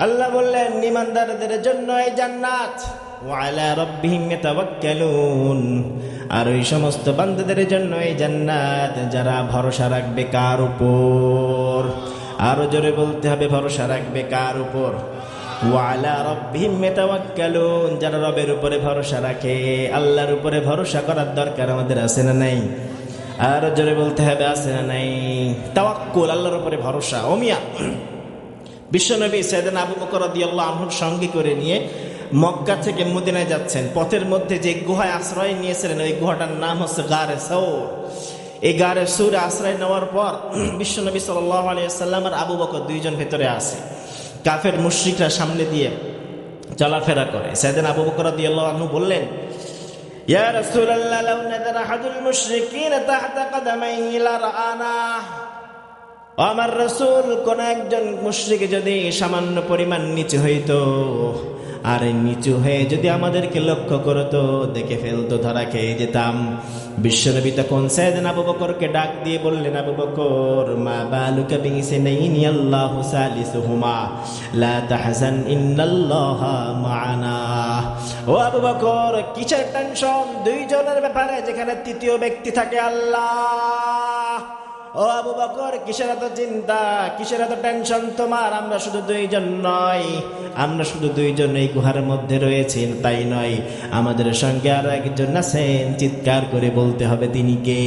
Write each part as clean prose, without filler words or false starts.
আল্লাহ বললেন ঈমানদারদের জন্য এই জান্নাত, ওয়া আলা রাব্বিহিম ইয়াতাওয়াক্কালুন, আর ওই সমস্ত বান্দাদের জন্য এই জান্নাত যারা ভরসা রাখবে কার উপর? আরো জোরে বলতে হবে, ভরসা রাখবে কার উপর? ওয়া আলা রাব্বিহিম ইয়াতাওয়াক্কালুন, যারা রবের উপরে ভরসা রাখে। আল্লাহর উপরে ভরসা করার দরকার আমাদের আছে না নাই? আরো জোরে বলতে হবে, আছে না নাই? তাওয়াক্কুল, আল্লাহর উপরে ভরসা। ও মিয়া, বিশ্বনবী সাইয়েদনা আবু বকর রাদিয়াল্লাহু আনহুর সঙ্গে করে নিয়ে মক্কা থেকে মদিনায় যাচ্ছেন। পথের মধ্যে যে গুহায় আশ্রয় নিয়েছিলেন, ওই গুহাটার নাম হচ্ছে গারে সৌর। এই গারে সৌরে আশ্রয় নেওয়ার পর বিশ্বনবী সাল্লাল্লাহু আলাইহি ওয়াসাল্লাম আর আবু বকর দুইজন ভেতরে আছে। কাফের মুশরিকরা সামনে দিয়ে চলাফেরা করে। সাইয়েদনা আবু বকর রাদিয়াল্লাহু আনহু বললেন, ইয়া রাসূলুল্লাহ, লাউ নাযারা আহাদুল মুশরিকিনা তাহতা কাদামাইহি লারাআনা। আমার রাসূল, কোন একজন মুশরিক যদি সামান্য পরিমাণ নিচু হইতো, আর নিচু হয়ে যদি আমাদেরকে লক্ষ্য করতো, দেখে ফেলতো, ধরা খেয়ে যেতাম। বিশ্বনবী তখন সাইয়েদনা আবু বকরকে ডাক দিয়ে বললেন, আবু বকর, মা বালুকা বিসনাইনি আল্লাহু সালিসুহুমা লা তাহজান ইন্নাল্লাহা মা'ানা। ও আবু বকর, কিসের টেনশন দুইজনের ব্যাপারে যেখানে তৃতীয় ব্যক্তি থাকে আল্লাহ? ও আবু বকর, কিসের এত চিন্তা, কিসের এত টেনশন তোমার? আমরা শুধু দুইজন নয়, আমরা শুধু দুইজন এই গুহার মধ্যে রয়েছি তাই নয়, আমাদের সঙ্গে আর একজন আছেন। চিৎকার করে বলতে হবে, তিনি কে?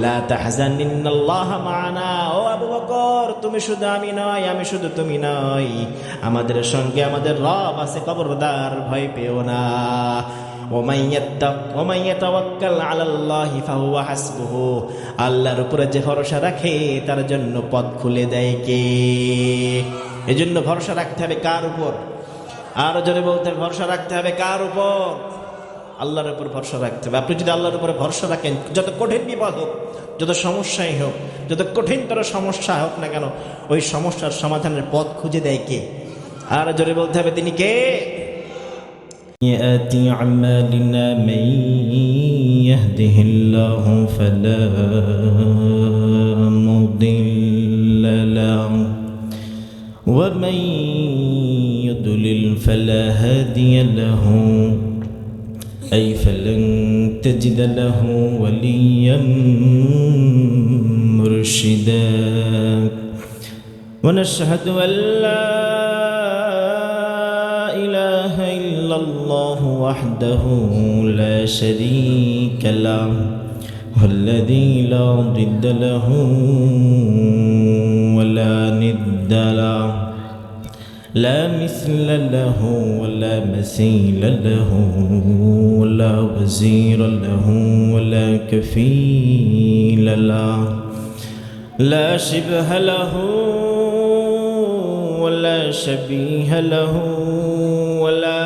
লা তাহজান ইন্নাল্লাহা মা'ানা। ও আবু বকর, তুমি শুধু আমি নয়, আমি শুধু তুমি নয়, আমাদের সঙ্গে আমাদের রব আছে, খবরদার ভয় পেও না। ওমান ইয়াতাওয়াক্কাল আলাল্লাহি ফাহুয়া হাসবুহু, আল্লাহর উপরে যে ভরসা রাখে তার জন্য পথ খুলে দেয় কে? এজন্য ভরসা রাখতে হবে কার উপর? আরো জোরে বলতে হবে, ভরসা রাখতে হবে কার উপর? আল্লাহর উপর ভরসা রাখতে হবে। আপনি যদি আল্লাহর উপরে ভরসা রাখেন, যত কঠিন বিপদ হোক, যত সমস্যাই হোক, যত কঠিনতর সমস্যা হোক না কেন, ওই সমস্যার সমাধানের পথ খুঁজে দেয় কে? আরো জোরে বলতে হবে, তিনি কে? سيئات أعمالنا من يهده الله فلا مضل له ومن يضلل فلا هادي له أي فلن تجد له وليا مرشدا ونشهد أن لا إله إلا الله وحده لا شريك له والذي لا ضد له ولا ند له لا مثل له ولا مثيل له ولا وزير له ولا كفيل له لا شبه له ولا شبيه له ولا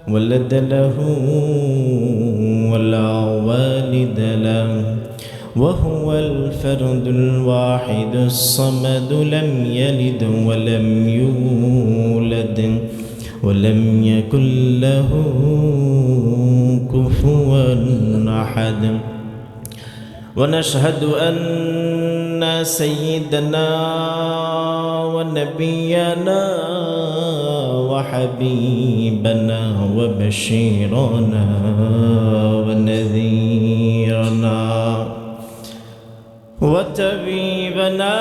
ولد له ولا والد له وهو الفرد الواحد الصمد لم يلد ولم يولد ولم يكن له كفوا أحد ونشهد أن سيدنا ونبينا وحبيبنا وبشيرنا ونذيرنا وطبيبنا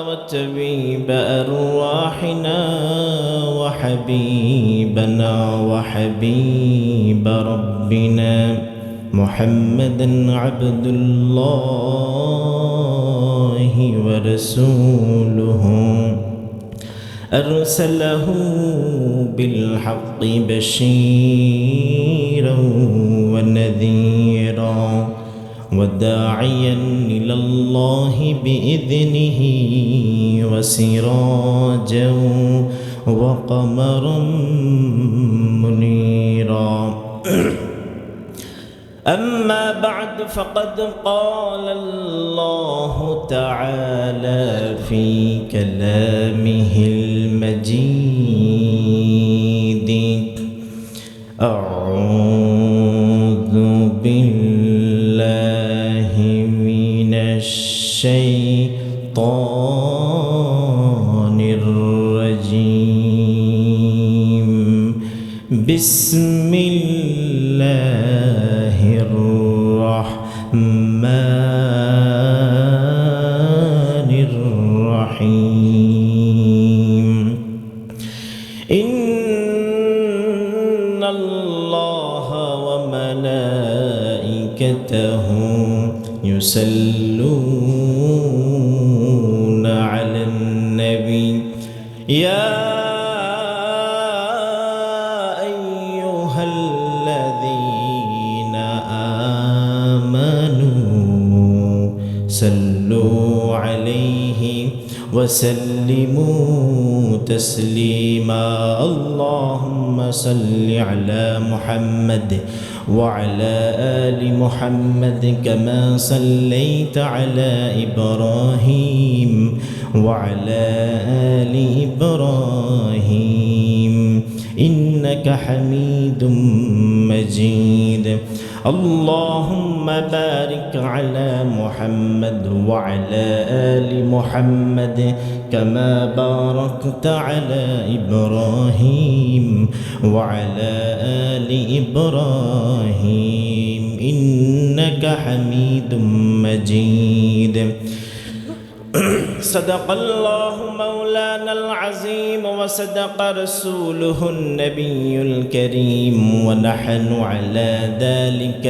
وطبيب أرواحنا وحبيبنا وحبيب ربنا محمدا عبد الله ورسوله أرسله بالحق بشيرا ونذيرا وداعيا إلى الله بإذنه وسراجا وقمرا منيرا أما بعد فقد قال الله تعالى في كلامه المجيد أعوذ بالله من الشيطان بسم الله الرحمن الرحيم إن الله وملائكته يصلون على النبي يا أيها الذين آمنوا صلوا عليه وسلموا تسليما اللهم صل على محمد وعلى آل محمد كما صليت على إبراهيم وعلى آل إبراهيم إنك حميد مجيد اللهم بارك على محمد وعلى آل محمد كما باركت على إبراهيم وعلى آل إبراهيم إنك حميد مجيد صدق الله مولانا العظيم وصدق رسوله النبي الكريم ونحن على ذلك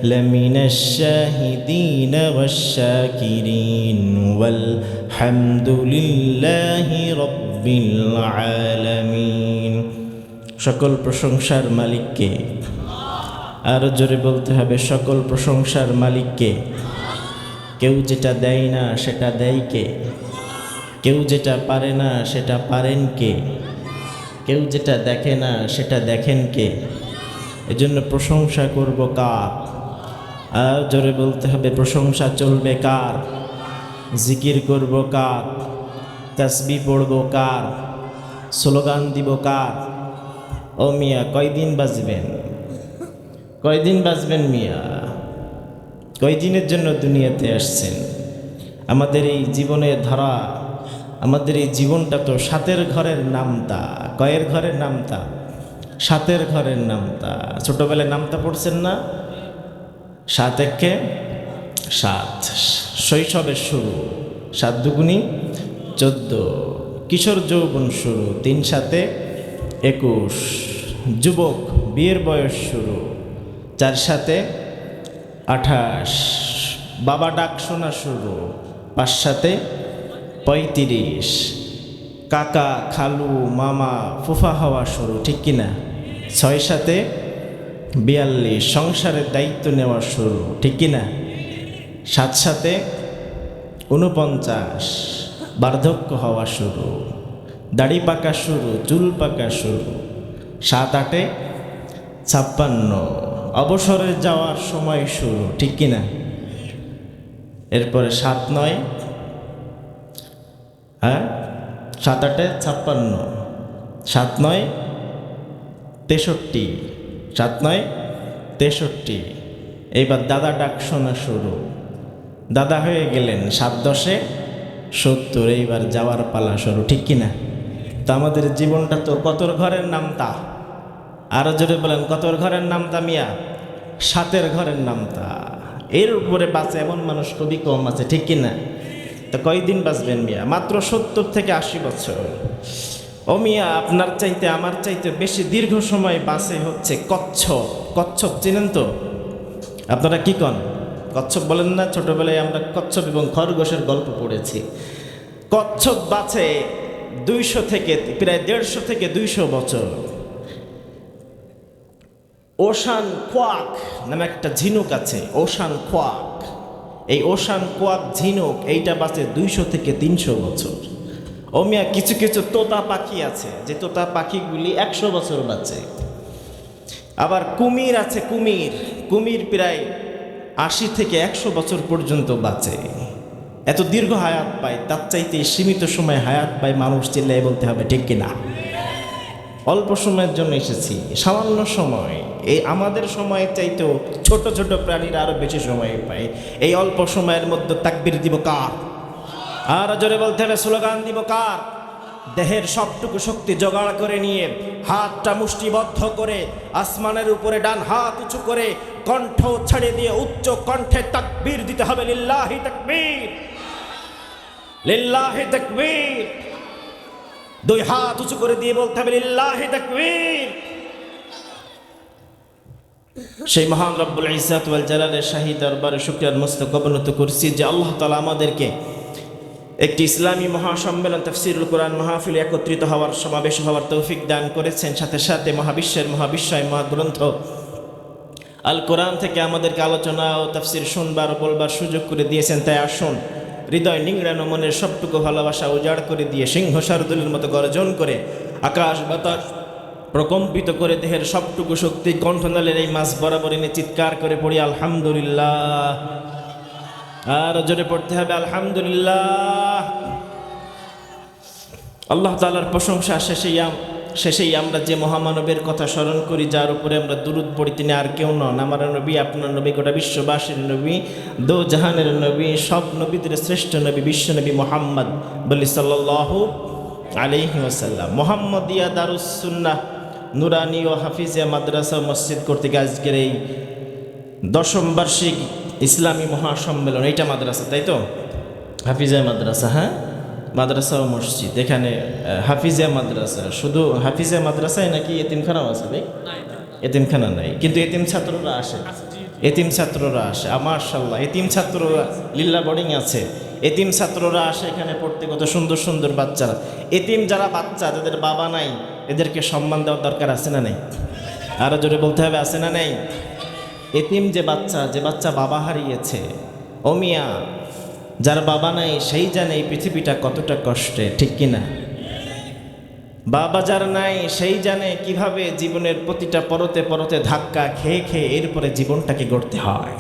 لمن الشاهدين والشاكرين والحمد لله رب العالمين সকল প্রশংসার মালিককে আর জোরে বলতে হবে সকল প্রশংসার মালিককে কেউ যেটা দেয় না সেটা দেয় কে কেউ যেটা পারে না সেটা পারেন কে কেউ যেটা দেখে না সেটা দেখেন কে এজন্য প্রশংসা করব কার আর জোরে বলতে হবে প্রশংসা চলবে কার জিকির করব কার তাসবিহ পড়ব কার স্লোগান দিব কার ও মিয়া কয়দিন বাঁচবেন মিয়া কয়দিনের জন্য দুনিয়াতে আসছেন আমাদের এই জীবনের ধারা আমাদের এই জীবনটা তো সাতের ঘরের নামতা কয়ের ঘরের নামতা সাতের ঘরের নামতা ছোটবেলায় নামতা পড়ছেন না 7 একে 7 শৈশবের শুরু 7 দুগুণী 14 কিশোর যৌবন শুরু 3 7 21 যুবক বিয়ের বয়স শুরু 4 7 28 বাবা ডাক শোনা শুরু 5 7 35 কাকা খালু মামা ফুফা হওয়া শুরু ঠিক কিনা 6 7 42 সংসারের দায়িত্ব নেওয়া শুরু ঠিক কিনা 7 7 49 বার্ধক্য হওয়া শুরু দাড়ি পাকা শুরু চুল পাকা শুরু 7 8 56 অবসরে যাওয়ার সময় শুরু ঠিক কিনা এরপরে 7 9 7 8 56 7 9 63 7 9 63 এইবার দাদা ডাক শোনা শুরু দাদা হয়ে গেলেন 7 10 70 এইবার যাওয়ার পালা শুরু ঠিক কিনা তো আমাদের জীবনটা তো কতর ঘরের নামতা আরো জোরে বলেন কতর ঘরের নামতা মিয়া 7 ঘরের নামতা এর উপরে বাঁচে এমন মানুষ খুবই কম আছে ঠিক কিনা তো কয়দিন বাঁচবেন মিয়া মাত্র 70 থেকে 80 বছর ও মিয়া আপনার চাইতে আমার চাইতে বেশি দীর্ঘ সময় বাঁচে হচ্ছে কচ্ছপ চিনেন তো আপনারা কি কন কচ্ছপ বলেন না ছোটবেলায় আমরা কচ্ছপ এবং খরগোশের গল্প পড়েছি কচ্ছপ বাঁচে 200 থেকে প্রায় 150 থেকে 200 বছর ওশান কোয়াক নামে একটা ঝিনুক আছে ওশান কোয়াক এই ওশান কোয়াক ঝিনুক এইটা বাঁচে 200 থেকে 300 বছর ও মিয়া কিছু কিছু তোতা পাখি আছে যে তোতা পাখিগুলি 100 বছর বাঁচে আবার কুমির আছে কুমির প্রায় 80 থেকে 100 বছর পর্যন্ত বাঁচে এত দীর্ঘ হায়াত পায় তার চাইতে সীমিত সময় হায়াত পায় মানুষ চিল্লায় বলতে হবে ঠিক কিনা অল্প সময়ের জন্য এসেছি সামান্য সময় এই আমাদের সময়ের চাইতেও ছোট ছোট প্রাণীরা আরো বেশি সময় পায় এই অল্প সময়ের মধ্যে তাকবীর দিব কার আর জোরে বলতে হবে স্লোগান দিব কার দেহের সবটুকু শক্তি জোগাড় করে নিয়ে হাতটা মুষ্টিবদ্ধ করে আসমানের উপরে ডান হাত উঁচু করে কণ্ঠ ছেড়ে দিয়ে উচ্চ কণ্ঠে তাকবীর দিতে হবে, লিল্লাহি তাকবীর, লিল্লাহি তাকবীর। দুই হাত উঁচু করে দিয়ে বলতে হবে লিল্লাহি তাকবীর। সেই মহান রব্বুল ইজ্জাত ওয়াল জালালের শাহী দরবারে শুকরিয়ার মস্তক অবনত করছি যে আল্লাহ তাআলা আমাদেরকে একটি ইসলামী মহাসম্মেলন তাফসীরুল কোরআন মাহফিলে একত্রিত হওয়ার, সমাবেশ হওয়ার তৌফিক দান করেছেন। সাথে সাথে মহাবিশ্বের মহাবিশ্বয় মহাগ্রন্থ আল কোরআন থেকে আমাদেরকে আলোচনা ও তাফসীর শুনবার ও বলবার সুযোগ করে দিয়েছেন। তাই আসুন হৃদয় নিংড়ানো মনের সবটুকু ভালোবাসা উজাড় করে দিয়ে সিংহ শার্দুলের মতো গর্জন করে আকাশ বাতাস প্রকম্পিত করে দেহের সবটুকু শক্তি কণ্ঠনালের এই মাছ বরাবর এনে চিৎকার করে পড়ি আলহামদুলিল্লাহ। আর জোরে পড়তে হবে আলহামদুলিল্লাহ। আল্লাহ তাআলার প্রশংসা শেষেই আমরা যে মহামানবের কথা স্মরণ করি, যার উপরে আমরা দুরূদ পড়ি, তিনি আর কেউ নন, আমার নবী, আপনার নবী, গোটা বিশ্ববাসীর নবী, দো জাহানের নবী, সব নবীদের শ্রেষ্ঠ নবী, বিশ্ব নবী মুহাম্মদ বলি সাল্লাল্লাহু আলাইহি ওয়াসাল্লাম। মুহাম্মদিয়া দারুস সুন্নাহ নুরানি ও হাফিজিয়া মাদ্রাসা মসজিদ কর্তৃক আজকের এই 10ম বার্ষিক ইসলামী মহাসম্মেলন, এইটা মাদ্রাসা তাই তো, হাফিজিয়া মাদ্রাসা, হ্যাঁ মাদ্রাসা ও মসজিদ, এখানে হাফিজিয়া মাদ্রাসা। শুধু হাফিজিয়া মাদ্রাসায় নাকি এতিমখানাও আছে ভাই? এতিমখানা নাই, কিন্তু এতিম ছাত্ররা আসে, এতিম ছাত্ররা আসে, মাশাআল্লাহ। এতিম ছাত্ররা লিল্লা বোর্ডিং আছে, এতিম ছাত্ররা আসে এখানে পড়তে, কত সুন্দর সুন্দর বাচ্চারা। এতিম যারা বাচ্চা, যাদের বাবা নাই, এদেরকে সম্মান দেওয়ার দরকার আছে না নেই? আরো জোরে বলতে হবে, আছে না নেই? এতিম যে বাচ্চা বাবা হারিয়েছে, ও মিয়া, যার বাবা নাই সেই জানে এই পৃথিবীটা কতটা কষ্টে, ঠিক কিনা? বাবা যার নাই সেই জানে কিভাবে জীবনের প্রতিটা পরতে পরতে ধাক্কা খেয়ে খেয়ে এরপরে জীবনটাকে গড়তে হয়।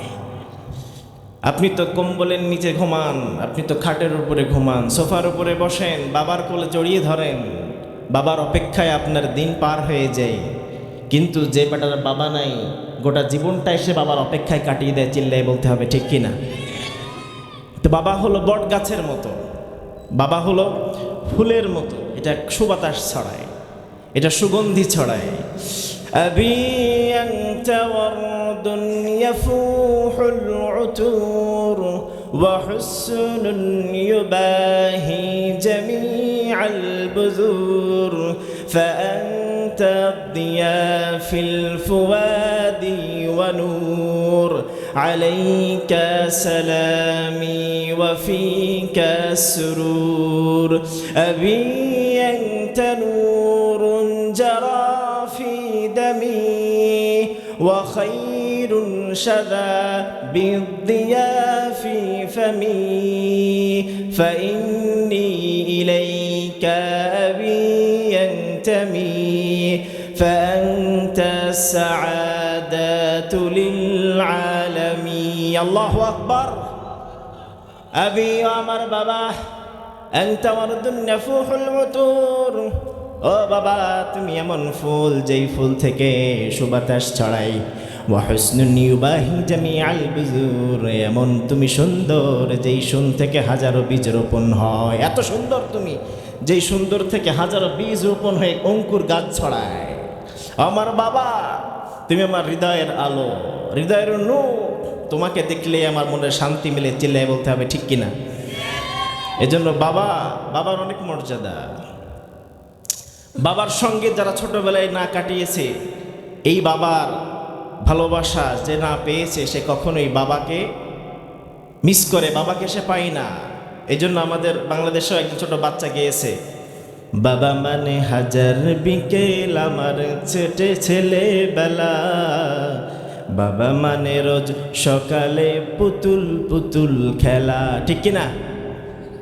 আপনি তো কম্বলের নিচে ঘুমান, আপনি তো খাটের উপরে ঘুমান, সোফার উপরে বসেন, বাবার কোলে জড়িয়ে ধরেন, বাবার অপেক্ষায় আপনার দিন পার হয়ে যায়। কিন্তু যে বেটার বাবা নাই, গোটা জীবনটা এসে বাবার অপেক্ষায় কাটিয়ে দেয়, চিল্লাই বলতে হবে, ঠিক কিনা? তো বাবা হলো বট গাছের মতো, বাবা হলো ফুলের মতো, এটা সুবাতাস ছড়ায়, এটা সুগন্ধি ছড়ায়। আবি আনতা ওয়ারদুন ইয়াফুহুল উতুর ওয়া হুসনুন ইউবাহি জামিআল বুযুর ফাআনতা الضيا في الفؤاد ونور عليك سلامي وفيك السرور أبي أنت نور جرى في دمي وخير شذا بالضياء في فمي فإني إليك أبي ينتمي فأنت السعادة للعالمين الله أكبر أبي আমার বাবা أنت ورد يفوح العطور ও বাবা তুমি এমন ফুল যেই ফুল থেকে সুবাতাস ছড়াই ওয়াহুসনুন ইউবাহি জামিআল বুজুর এমন তুমি সুন্দর যেই সুন থেকে হাজারো বীজ রোপণ হয় এত সুন্দর তুমি যেই সুন্দর থেকে হাজারো বীজ রোপণ হয়ে অঙ্কুর গাছ ছড়ায় আমার বাবা তুমি আমার হৃদয়ের আলো হৃদয়ের নূর তোমাকে দেখলে আমার মনে শান্তি মিলে চিল্লায় বলতে হবে ঠিক কিনা এজন্য বাবার অনেক মর্যাদা বাবার সঙ্গে যারা ছোটবেলায় না কাটিয়েছে এই বাবার ভালোবাসা যে না পেয়েছে সে কখনোই বাবাকে মিস করে বাবাকে সে পায় না এজন্য আমাদের বাংলাদেশেও একজন ছোট বাচ্চা গেয়েছে বাবা মানে হাজার বিকেল আমার ছোটে ছেলেবেলা বাবা মানে রোজ সকালে পুতুল পুতুল খেলা ঠিক কিনা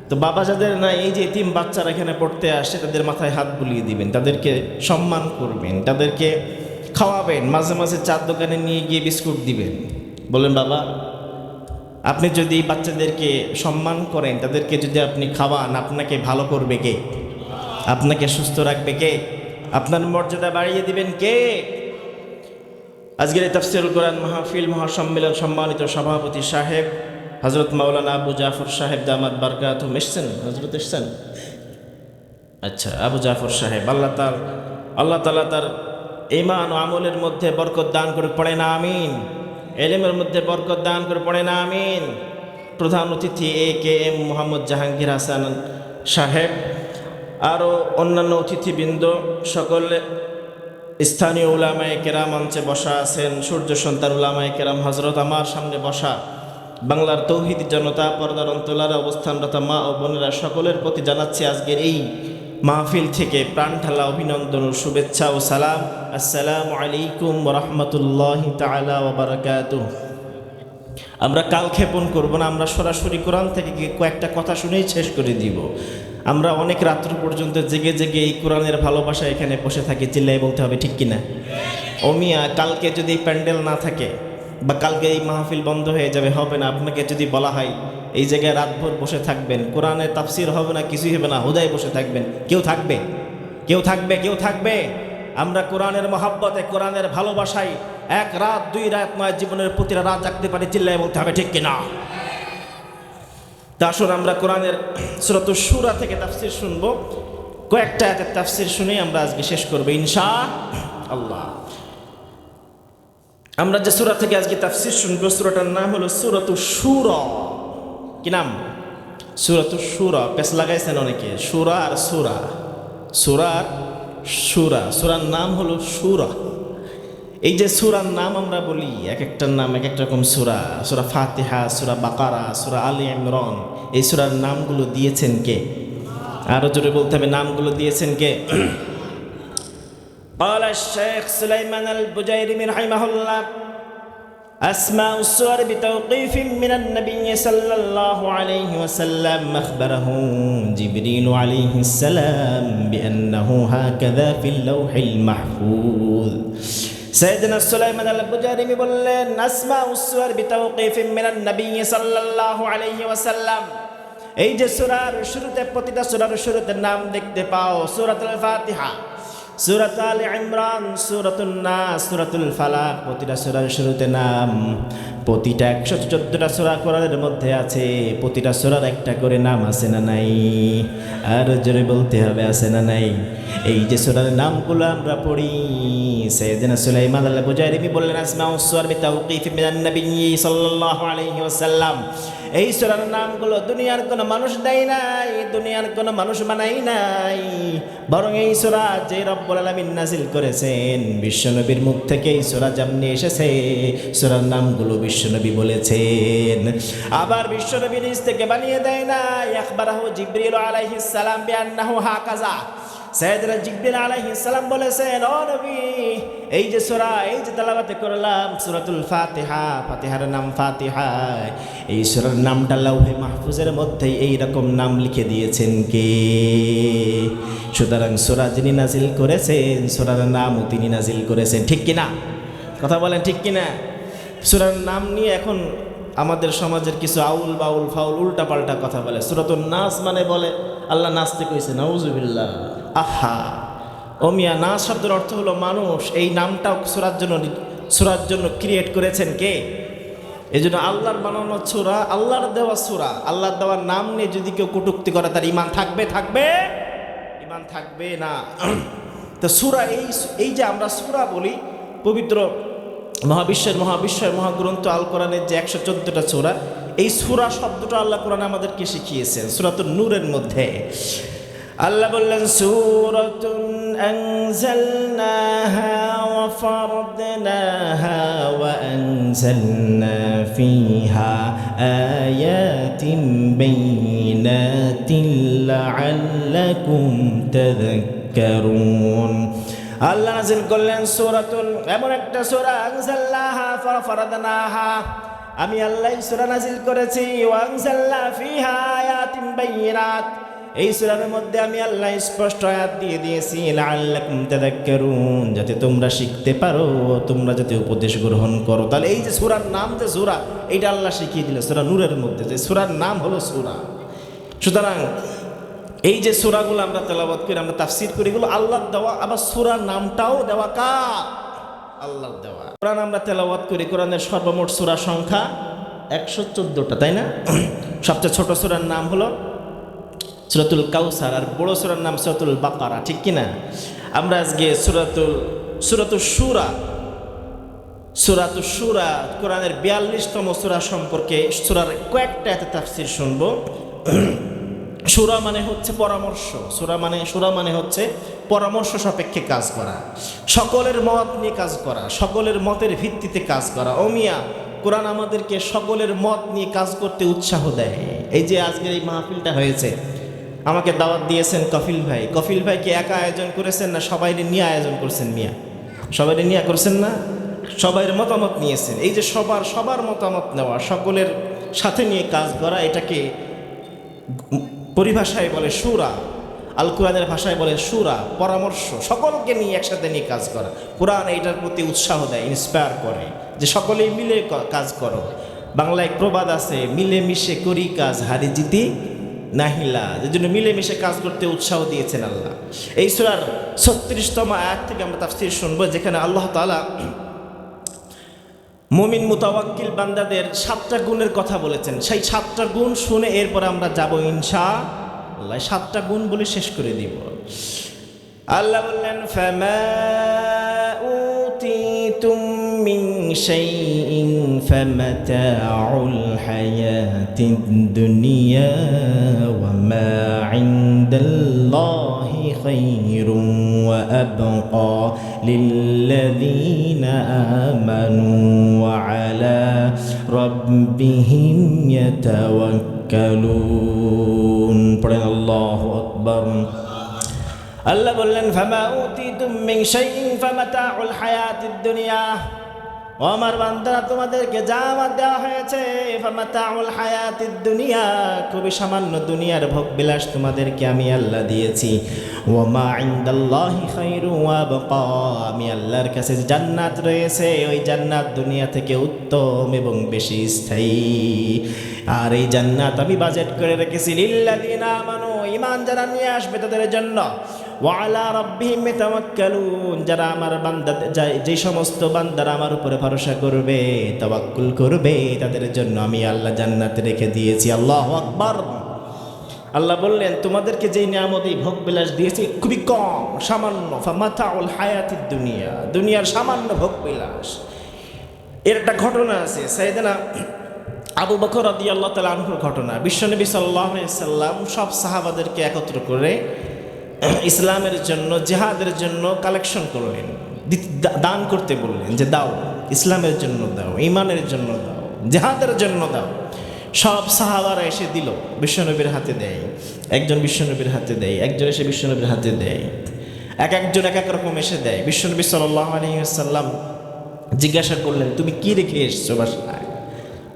তো বাবা যাদের না এই যে এতিম বাচ্চারা এখানে পড়তে আসে তাদের মাথায় হাত বুলিয়ে দিবেন তাদেরকে সম্মান করবেন তাদেরকে খাওয়াবেন মাঝে মাঝে চার দোকানে নিয়ে গিয়ে বিস্কুট দিবেন বলেন বাবা আপনি যদি বাচ্চাদেরকে সম্মান করেন তাদেরকে যদি আপনি খাওয়ান আপনাকে ভালো করবে কে আপনাকে সুস্থ রাখবে কে আপনার মর্যাদা বাড়িয়ে দিবেন কে আজকের এই তাফসীরুল কোরআন মাহফিল মহাসম্মেলন সম্মানিত সভাপতি সাহেব হযরত মাওলানা আবু জাফর সাহেব দামাত বারকাতুহুম এসেছেন হযরত এসেছেন আচ্ছা, আবু জাফর সাহেব, আল্লাহ তাআলা তার ঈমান ও আমলের মধ্যে বরকত দান করে, পড়ে না আমিন। এলেমের মধ্যে বরকত দান করে, পড়ে না আমিন। প্রধান অতিথি AKM মোহাম্মদ জাহাঙ্গীর হাসান সাহেব, আরও অন্যান্য অতিথিবৃন্দ, সকলে স্থানীয় উলামায়ে কেরাম মঞ্চে বসা আছেন, সূর্য সন্তান উলামায়ে কেরাম হজরত, আমার সামনে বসা বাংলার তৌহিদ জনতা, পর্দার অন্তলার অবস্থানরত মা ও বোনেরা, সকলের প্রতি জানাচ্ছি আজকের এই মাহফিল থেকে প্রাণ ঢালা অভিনন্দন ও শুভেচ্ছা ও সালাম। আসসালামু আলাইকুম ওয়া রাহমাতুল্লাহি তাআলা ওয়া বারাকাতুহু। আমরা কালক্ষেপণ করব না, আমরা সরাসরি কোরআন থেকে কয়েকটা কথা শুনেই শেষ করে দিব। আমরা অনেক রাত্র পর্যন্ত জেগে জেগে এই কোরআনের ভালোবাসা এখানে বসে থাকি, চিল্লাই বলতে হবে ঠিক কিনা? ও মিয়া, কালকে যদি প্যান্ডেল না থাকে বা কালকে এই মাহফিল বন্ধ হয়ে যাবে, হবে না। আপনাকে যদি বলা হয় এই জায়গায় রাতভর বসে থাকবেন, কোরআনের তাফসির হবে না, কিছুই হবে না, হুদায় বসে থাকবেন, কেউ থাকবে? কেউ থাকবে? কেউ থাকবে? আমরা কোরআনের মহাব্বতে, কোরআনের ভালোবাসায় এক রাত, দুই রাত নয়, জীবনের প্রতিটা রাত জাগতে পারি, চিল্লাই বলতে হবে ঠিক কিনা? তা আসুন আমরা কোরআনের সূরাতুশ শূরা থেকে তাফসির শুনবো। কয়েকটা আয়াতের তাফসির শুনেই আমরা আজকে শেষ করবো ইনশাআল্লাহ। আমরা যে সূরা থেকে আজকে তাফসির শুনবো, সূরাটার নাম হলো সূরাতুশ শূরা। কি নাম? সূরাতুশ শূরা। পেছ লাগাইছেন অনেকে, সূরা আর সূরা, সূরা আর সূরা। সূরার নাম হলো সূরা। এই যে সূরার নাম আমরা বলি, এক একটার নাম এক এক রকম সূরা। সূরা ফাতিহা, সূরা বাকারা, সূরা আলী ইমরান, এই সূরার নামগুলো দিয়েছেন কে? আরো জোরে বলতে হবে, নামগুলো দিয়েছেন কে? قال الشيخ سليمان البجيري رحمه الله: أسماء السور بتوقيف من النبي صلى الله عليه وسلم أخبره جبريل عليه السلام بأنه هكذا في اللوح المحفوظ। سيدنا سليمان البجيري বললেন, আসমাউস সুওয়ার বিতাওকীফিন মিনান নবী সাল্লাল্লাহু আলাইহি ওয়াসাল্লাম। এই যে সূরার শুরুতে, প্রতিটা সূরার শুরুতে নাম দেখতে পাও, সূরাতুল ফাতিহা, সূরাত আলে ইমরান, সূরাতুন নাস, সূরাতুল ফালাক, প্রতিটা সূরার শুরুতে নাম। প্রতিটা 114টা সূরা কোরআনের মধ্যে আছে, প্রতিটা সূরার একটা করে নাম আছে না নাই? আর জোরে বলতে হবে, আছে না নাই? এই যে সূরার নামগুলো আমরা পড়ি, সাইয়েদনা সুলাইমান আল-বুজাইরি বললেন, আসমাউস সুওয়ার বিতাওকীফিন মিনান নবী সাল্লাল্লাহু আলাইহি ওয়াসাল্লাম। এই সূরার নামগুলো দুনিয়ার কোনো মানুষ দেয় নাই, দুনিয়ার কোনো মানুষ বানাই নাই, বরং এই সূরা যে রব্বুল আলামিন নাজিল করেছেন, বিশ্বনবীর মুখ থেকে এই সূরা যেমনি এসেছে, সূরার নামগুলো বিশ্বনবী বলেছেন। আবার বিশ্বনবী নিজ থেকে বানিয়ে দেয় না। আখবারাহু জিবরিল আলাইহিস সালাম বিআন্নাহু হাকাযা। সাইয়েদনা জিবরিল আলাইহিস সালাম বলেছেন, ও নবী, এই যে সূরা, এই যে তেলাওয়াত করলাম, সূরাতুল ফাতিহা, ফাতিহার নাম ফাতিহা, এই সূরার নামটা লাউহে মাহফুজের মধ্যে এই রকম নাম লিখে দিয়েছেন কে? সুতরাং সূরা যিনি নাজিল করেছেন, সূরার নামও তিনি নাজিল করেছেন, ঠিক কিনা? কথা বলেন ঠিক কিনা? সূরার নাম নিয়ে এখন আমাদের সমাজের কিছু আউল বাউল ফাউল উল্টা পাল্টা কথা বলে। সূরাতুন নাস মানে বলে আল্লাহ নাচতে কইছে, নাউজুবিল্লাহ। আহা, ও মিয়া, নাস শব্দের অর্থ হলো মানুষ। এই নামটাও সূরার জন্য ক্রিয়েট করেছেন কে? এই জন্য আল্লাহর বানানো সূরা, আল্লাহর দেওয়া সূরা, আল্লাহর দেওয়ার নাম নিয়ে যদি কেউ কটূক্তি করে, তার ঈমান থাকবে? ঈমান থাকবে না। তো সূরা, এই যে আমরা সূরা বলি, পবিত্র মহাবিশ্বের মহাগ্রন্থ আল কোরআনের যে 114টা সূরা, এই সূরা শব্দটা আল্লাহ কোরআনে আমাদেরকে শিখিয়েছেন। সূরাতুন নূরের মধ্যে আল্লাহ বললেন, সূরাতুন আনজালনাহা ওয়া ফারদনাহা ওয়া আনজালনা ফীহা আয়াতিন বাইনাতিন লাআল্লাকুম তাযাক্কারুন। আল্লাহ নাযিল করলেন সূরাতুন, এমন একটা সূরা, আনজালনাহা ফারদনাহা, আমি আল্লাহ সূরা নাযিল করেছি, ওয়া আনজালনা ফীহা আয়াতিন বাইনাত, এই সূরার মধ্যে আমি আল্লাহ স্পষ্ট আয়াত দিয়ে দিয়েছি, লাআল্লাকুম তাযাক্কারুন, যাতে তোমরা শিখতে পারো, তোমরা যাতে উপদেশ গ্রহণ করো। তাহলে এই যে সূরার নাম, যে সূরা, এইটা আল্লাহ শিখিয়ে দিল সূরা নূরের মধ্যে, যে সূরার নাম হলো সূরা। সুতরাং এই যে সূরাগুলো আমরা তেলাওয়াত করি, আমরা তাফসীর করি, এগুলো আল্লাহর দেওয়া। আবার সূরার নামটাও দেওয়া কার? আল্লাহর দেওয়া। কোরআন আমরা তেলাওয়াত করি, কোরআনের সর্বমোট সূরা সংখ্যা 114টা, তাই না? সবচেয়ে ছোট সূরার নাম হলো সূরাতুল কাউসার, আর বড় সূরার নাম সূরাতুল বাকারা, ঠিক কি না? আমরা আজকে সূরাতুল সূরা কোরআনের 42তম সূরা সম্পর্কে সূরার কয়েকটা তাফসীর শুনবো। সূরা মানে হচ্ছে পরামর্শ, সূরা মানে হচ্ছে পরামর্শ সাপেক্ষে কাজ করা, সকলের মত নিয়ে কাজ করা, সকলের মতের ভিত্তিতে কাজ করা। ও মিয়া, কোরআন আমাদেরকে সকলের মত নিয়ে কাজ করতে উৎসাহ দেয়। এই যে আজকের এই মাহফিলটা হয়েছে, আমাকে দাওয়াত দিয়েছেন কফিল ভাইকে একা আয়োজন করেছেন না সবাই নিয়ে আয়োজন করছেন? মিয়া, সবাই নিয়ে করছেন না? সবাইয়ের মতামত নিয়েছেন। এই যে সবার মতামত নেওয়া, সকলের সাথে নিয়ে কাজ করা, এটাকে পরিভাষায় বলে সূরা, আল কোরআনের ভাষায় বলে সূরা, পরামর্শ, সকলকে নিয়ে একসাথে নিয়ে কাজ করা। কোরআন এইটার প্রতি উৎসাহ দেয়, ইন্সপায়ার করে যে সকলেই মিলে কাজ করো। বাংলায় প্রবাদ আছে, মিলেমিশে করি কাজ হারি জিতি নাহিলা, যে জন্য মিলেমিশে কাজ করতে উৎসাহ দিয়েছেন আল্লাহ। এই সূরার 36তম আয়াত থেকে আমরা তাফসীর শুনবো, যেখানে আল্লাহ তাআলা মুমিন মুতাওয়াক্কিল বান্দাদের 7টা গুণের কথা বলেছেন। সেই 7টা গুণ শুনে এরপর আমরা যাব ইনশাআল্লাহ। 7টা গুণ বলে শেষ করে দিব। আল্লাহ বললেন, ফামা উতিতুম মিন শাইইন ফামাতাউল হায়াতিদ দুনিয়া ওয়া মা ইনদাল্লাহি খায়রুন ওয়া আবকা লিল্লাযীনা আমানু ওয়া আলা রাব্বিহিম ইয়াতাওয়াক্কালুন। পড়েন আল্লাহু আকবার। আল্লাহ বললেন, ফামা উতিতুম মিন শাইইন ফামাতাউল হায়াতিদ দুনিয়া, ও আমার বান্দারা, তোমাদেরকে যা আমার দেওয়া হয়েছে, ফামাতাউল হায়াতিদ দুনিয়া, খুবই সামান্য দুনিয়ার ভোগ বিলাস তোমাদেরকে আমি আল্লাহ দিয়েছি। ওয়া মা ইনদাল্লাহি খায়রু ওয়া আবকা, আমি আল্লাহর কাছে জান্নাত রয়েছে, ওই জান্নাত দুনিয়া থেকে উত্তম এবং বেশি স্থায়ী। আর এই জান্নাত আমি বাজেট করে রেখেছি লিল্লাযীনা আমানু, ঈমান যারা নিয়ে আসবে তাদের জন্য, ওয়া আলা রাব্বিহিম ইয়াতাওয়াক্কালুন, যারা আমার বান্দা, যে সমস্ত বান্দারা আমার উপরে ভরসা করবে, তাওয়াক্কুল করবে, তাদের জন্য আমি আল্লাহ জান্নাত রেখে দিয়েছি। আল্লাহু আকবার। আল্লাহ বললেন, তোমাদেরকে যেই নিয়ামত, এই ভোগ বিলাস দিয়েছি খুবই কম, সামান্য। ফামাতাউল হায়াতিদ দুনিয়া, দুনিয়ার সামান্য ভোগ বিলাস। এর একটা ঘটনা আছে, সাইয়েদনা আবু বকর রাদিয়াল্লাহু তাআলা আনহুর ঘটনা। বিশ্বনবী সাল্লাল্লাহু আলাইহি সাল্লাম সব সাহাবাদেরকে একত্র করে ইসলামের জন্য, জিহাদের জন্য কালেকশন করলেন, দান করতে বললেন, যে দাও, ইসলামের জন্য দাও, ঈমানের জন্য দাও, জিহাদের জন্য দাও। সব সাহাবারা এসে দিল, বিশ্বনবীর হাতে দেয়, একজন বিশ্বনবীর হাতে দেয়, একজন এসে বিশ্বনবীর হাতে দেয়, একজন এক এক রকম এসে দেয়। বিশ্বনবী সাল্লাল্লাহু আলাইহি ওয়াসাল্লাম জিজ্ঞাসা করলেন, তুমি কি রেখে এসছো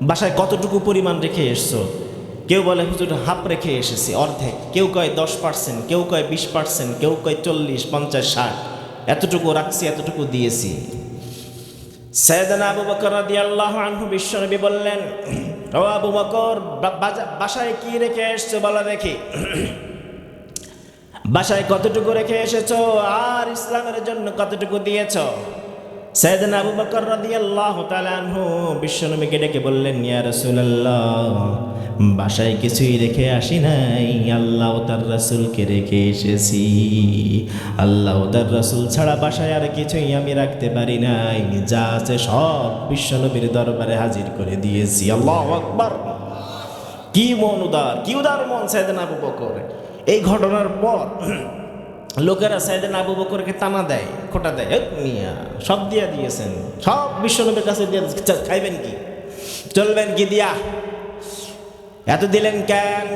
বাসায় কতটুকু পরিমাণ রেখে এসছো? কেউ বলে, হুজুর হাফ রেখে এসেছি, অর্ধেক। কেউ কয় 10%, কেউ কয় 20%, কেউ কয় 40, 50, 60, এতটুকু রাখছি, এতটুকু দিয়েছি। সাইয়েদনা আবু বকর রাদিয়াল্লাহু আনহু, বিশ্বনবী বললেন, ও আবু বকর, বাসায় কি রেখে এসছো বলো দেখি, বাসায় কতটুকু রেখে এসেছো, আর ইসলামের জন্য কতটুকু দিয়েছো? সাইয়েদনা আবু বকর রাদিয়াল্লাহু তাআলা আনহু বিশ্বনবীকে ডেকে বললেন, ইয়া রাসূলুল্লাহ, বাসায় কিছুই রেখে আসি নাই, আল্লাহ ও তার রাসূলকে রেখে এসেছি। আল্লাহ ও তার রাসূল ছাড়া বাসায় আর কিছুই আমি রাখতে পারি নাই, যা আছে সব বিশ্বনবীর দরবারে হাজির করে দিয়েছি। আল্লাহু আকবার। কি মন উদার, কি উদার মন সাইয়েদনা আবু বকর। এই ঘটনার পর লোকেরা সাইয়েদনা আবু বকরকে টানা দেয়, খোটা দেয়, মিয়া সব দিয়া দিয়েছেন, সব বিশ্বনবীর কাছে দিয়ে, খাইবেন কি, চলবেন কি দিয়া, এত দিলেন কেন,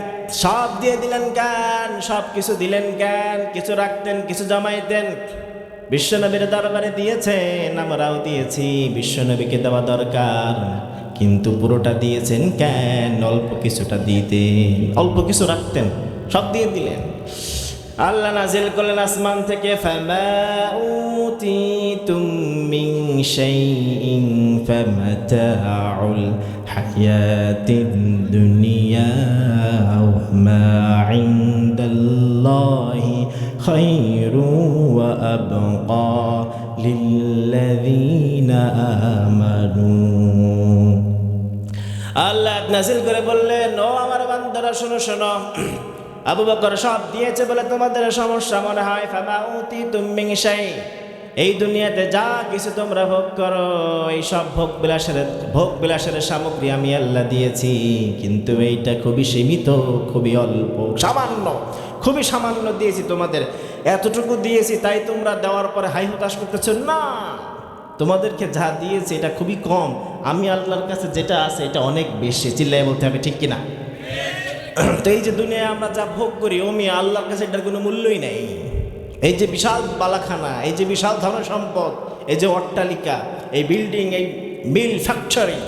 সব দিয়ে দিলেন কেন, সব কিছু দিলেন কেন, কিছু রাখতেন, কিছু জমাইতেন। বিশ্বনবীর দরবারে দিয়েছেন, আমরাও দিয়েছি, বিশ্বনবীকে দেওয়া দরকার, কিন্তু পুরোটা দিয়েছেন কেন? অল্প কিছুটা দিতেন, অল্প কিছু রাখতেন, সব দিয়ে দিলেন। আল্লাহ নাজিল করলেন আসমান থেকে, ফামা উতিতুম মিন শাইইন ফামাতাউল হায়াতিদ দুনিয়া ওয়া মা ইনদাল্লাহি খায়রু ওয়া আবকা লিল্লাযীনা আমানু। আল্লাহ নাজিল করে বললেন, ও আমার বান্দারা, শোনো শোনো, আবু বকর সব দিয়েছে বলে তোমাদের সমস্যা মনে হয়। ফামা উতিতুম মিন শাই, এই দুনিয়াতে যা কিছু তোমরা ভোগ করো এই সব ভোগ বিলাসের সামগ্রী আমি আল্লাহ দিয়েছি, কিন্তু এইটা খুবই সীমিত, খুবই অল্প, সামান্য, খুবই সামান্য দিয়েছি তোমাদের। এতটুকু দিয়েছি তাই তোমরা দেওয়ার পরে হাই হতাশ করতেছ না। তোমাদেরকে যা দিয়েছি এটা খুবই কম, আমি আল্লাহর কাছে যেটা আছে এটা অনেক বেশি। চিল্লাই বলতে হবে ঠিক কিনা? তো এই যে দুনিয়ায় আমরা যা ভোগ করি অমি আল্লাহর কাছে এটার কোনো মূল্যই নেই। এই যে বিশাল বালাখানা, এই যে বিশাল ধন সম্পদ, এই যে অট্টালিকা, এই বিল্ডিং, এই মিল ফ্যাক্টরি,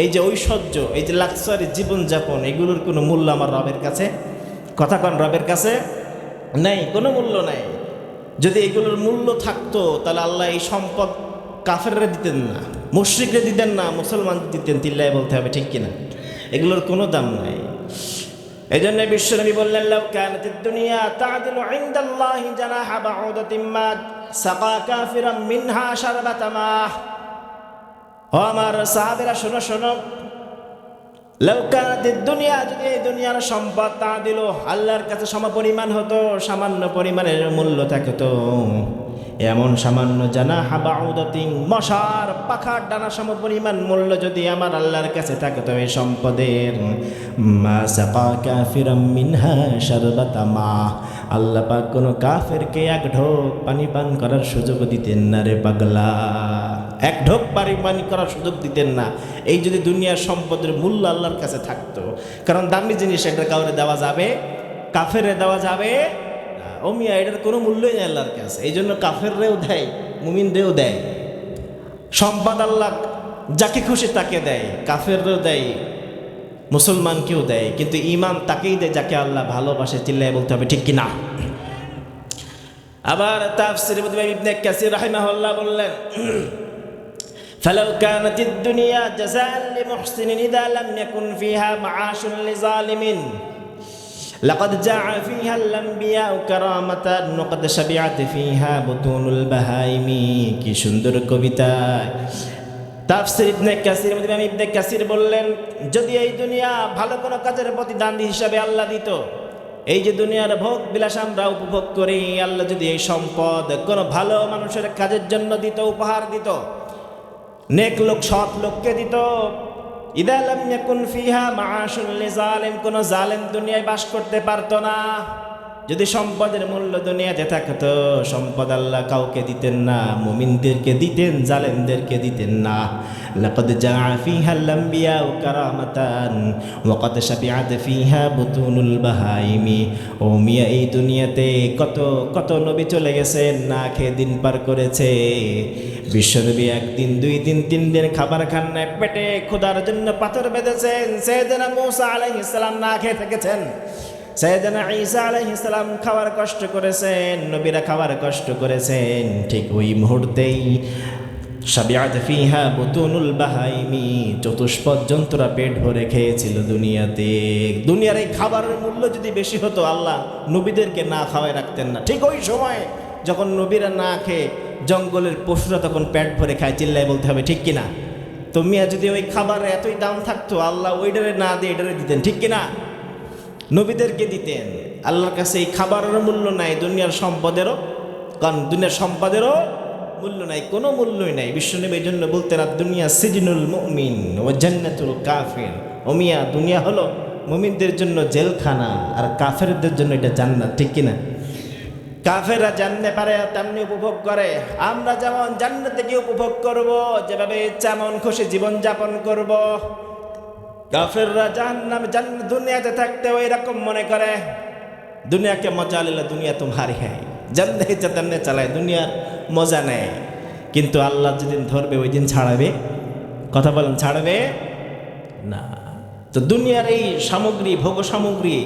এই যে ঐশ্বর্য, এই যে লাক্সারি জীবনযাপন, এগুলোর কোনো মূল্য আমার রবের কাছে, কথা কন, রবের কাছে নেই, কোনো মূল্য নাই। যদি এগুলোর মূল্য থাকতো তাহলে আল্লাহ এই সম্পদ কাফেররা দিতেন না, মুশরিকরা দিতেন না, মুসলমান দিতেন। তিল্লায় বলতে হবে ঠিক কিনা? এগুলোর কোনো দাম নাই। এই জন্য বিশ্বনবী বললেন, লাউ কানাতিদ দুনিয়া তা'দিলু ইনদাল্লাহি জানাহা বাউদাতিন মা সাকা কাফিরাম মিনহা শারবাতা মাহ। ও আমার সাহাবীরা শোনো শোনো, লাউ কানাতিদ দুনিয়া, যদি এই দুনিয়ার সম্পদ তা'দিলু আল্লাহর কাছে সমপরিমাণ হতো, সামান্য পরিমাণের মূল্য থাকতো, এমন সামান্য জানাহা বাউদাতিন, মশার পাখার ডানা সমপরিমাণ মূল্য যদি আমার আল্লাহর কাছে থাকতো এই সম্পদের, মা সাকা কাফিরাম মিনহা শারবাতা মা, আল্লাহ পাক কোনো কাফেরকে এক ঢোক পানি পান করার সুযোগ দিতেন না রে পাগলা, এক ঢোক পানি করার সুযোগ দিতেন না। এই যদি দুনিয়ার সম্পদের মূল্য আল্লাহর কাছে থাকতো, কারণ দামি জিনিস এটা কাউরে দেওয়া যাবে, কাফেরে দেওয়া যাবে ও মিয়া, এটার কোনো মূল্যই নেই আল্লাহর কাছে। এই জন্য কাফেররেও দেয়, মুমিনরেও দেয়। সম্পদ আল্লাহ যাকে খুশি তাকে দেয়, কাফেররেও দেয়, মুসলমানকেও দেয়, কিন্তু ঈমান তাকেই দেয় যাকে আল্লাহ ভালোবাসে। চিল্লায় বলতে হবে ঠিক কিনা? আবার তাফসীরে ইবনে কাসির রাহিমাহুল্লাহ বললেন, ফালাউ কানাতিদ দুনিয়া জাযাআন লিমুহসিনিন ইযা লাম ইয়াকুন ফিহা মাআশুন লিজালিমিন লাকাদ জাআ ফিহা আল-আনবিয়া কারামাতান ওয়াকাদ শাবিআত ফিহা বুতুনুল বাহাইমি। কি সুন্দর কবিতা! তাফসীর ইবনে কাসির ইবনে কাসির বললেন, যদি এই দুনিয়া ভালো কোনো কাজের প্রতিদান হিসাবে আল্লাহ দিত, এই যে দুনিয়ার ভোগ বিলাস আমরা উপভোগ করি, আল্লাহ যদি এই সম্পদ কোনো ভালো মানুষের কাজের জন্য দিত, উপহার দিত, নেক লোক সৎ লোককে দিত, ইযা লাম ইয়াকুন ফিহা মাআশুন লিজালিম, কোনো জালেম দুনিয়ায় বাস করতে পারতো না। যদি সম্পদের মূল্য দুনিয়াতে থাকতো, সম্পদ আল্লাহ কাউকে দিতেন না, মুমিনদেরকে দিতেন, জালেমদেরকে দিতেন না। লাকাদ জাআ ফিহা আল-আনবিয়া কারামাতান ওয়া কাদ শাবিআত ফিহা বুতুনুল বাহাইমি। ও মিয়া, এই দুনিয়াতে কত কত নবী চলে গেছেন, না খেয়ে দিন পার করেছে। বিশ্বনবী একদিন, 2 দিন, 3 দিন খাবার খান না, পেটে ক্ষুধার জন্য পাথর বেঁধেছেন। সাইয়েদনা মূসা আলাইহিস সালাম না খেয়ে থেকেছেন, সাইয়েদনা ঈসা আলাইহিস সালাম খাওয়ার কষ্ট করেছেন, নবীরা খাওয়ার কষ্ট করেছেন। ঠিক ওই মুহূর্তেই শাবিআত ফিহা বুতুনুল বাহাইমি, চতুষ্পদ জন্তুরা পেট ভরে খেয়েছিল দুনিয়াতে। দুনিয়ার এই খাবারের মূল্য যদি বেশি হতো, আল্লাহ নবীদেরকে না খাওয়ায় রাখতেন না। ঠিক ওই সময় যখন নবীরা না খেয়ে, জঙ্গলের পশুরা তখন পেট ভরে খায়। চিল্লায় বলতে হবে ঠিক কিনা? তো মিয়া, যদি ওই খাবারের এতই দাম থাকতো, আল্লাহ ওইটারে না দিয়ে এটারে দিতেন, ঠিক কিনা? নবীদেরকে দিতেন। আল্লাহর কাছে এই খাবারের মূল্য নাই, দুনিয়ার সম্পদেরও, কারণ দুনিয়ার সম্পদেরও মূল্য নাই, কোনো মূল্যই নাই। বিশ্বনবী এই জন্য বলতেন, আর দুনিয়া সিজনুল মুমিন ও জান্নাতুল কাফির। ও মিয়া, দুনিয়া হলো মুমিনদের জন্য জেলখানা, আর কাফেরদের জন্য এটা জান্নাত, ঠিক কিনা? কাফেররা জানতে পারে তেমনি উপভোগ করে, আমরা যেমন জান্নাতে গিয়ে উপভোগ করব, যেভাবে ইচ্ছা মন খুশি জীবনযাপন করব। কাফেররা দুনিয়াতে থাকতে ওই রকম মনে করে, দুনিয়াকে মজা নিলে দুনিয়া তোমারই হ্যাঁ, জানতে ইচ্ছা তেমনি চালায়, দুনিয়ার মজা নেয়। কিন্তু আল্লাহ যেদিন ধরবে ওই দিন ছাড়াবে। কথা বলেন, ছাড়বে না। তো দুনিয়ার এই সামগ্রী, ভোগ সামগ্রী,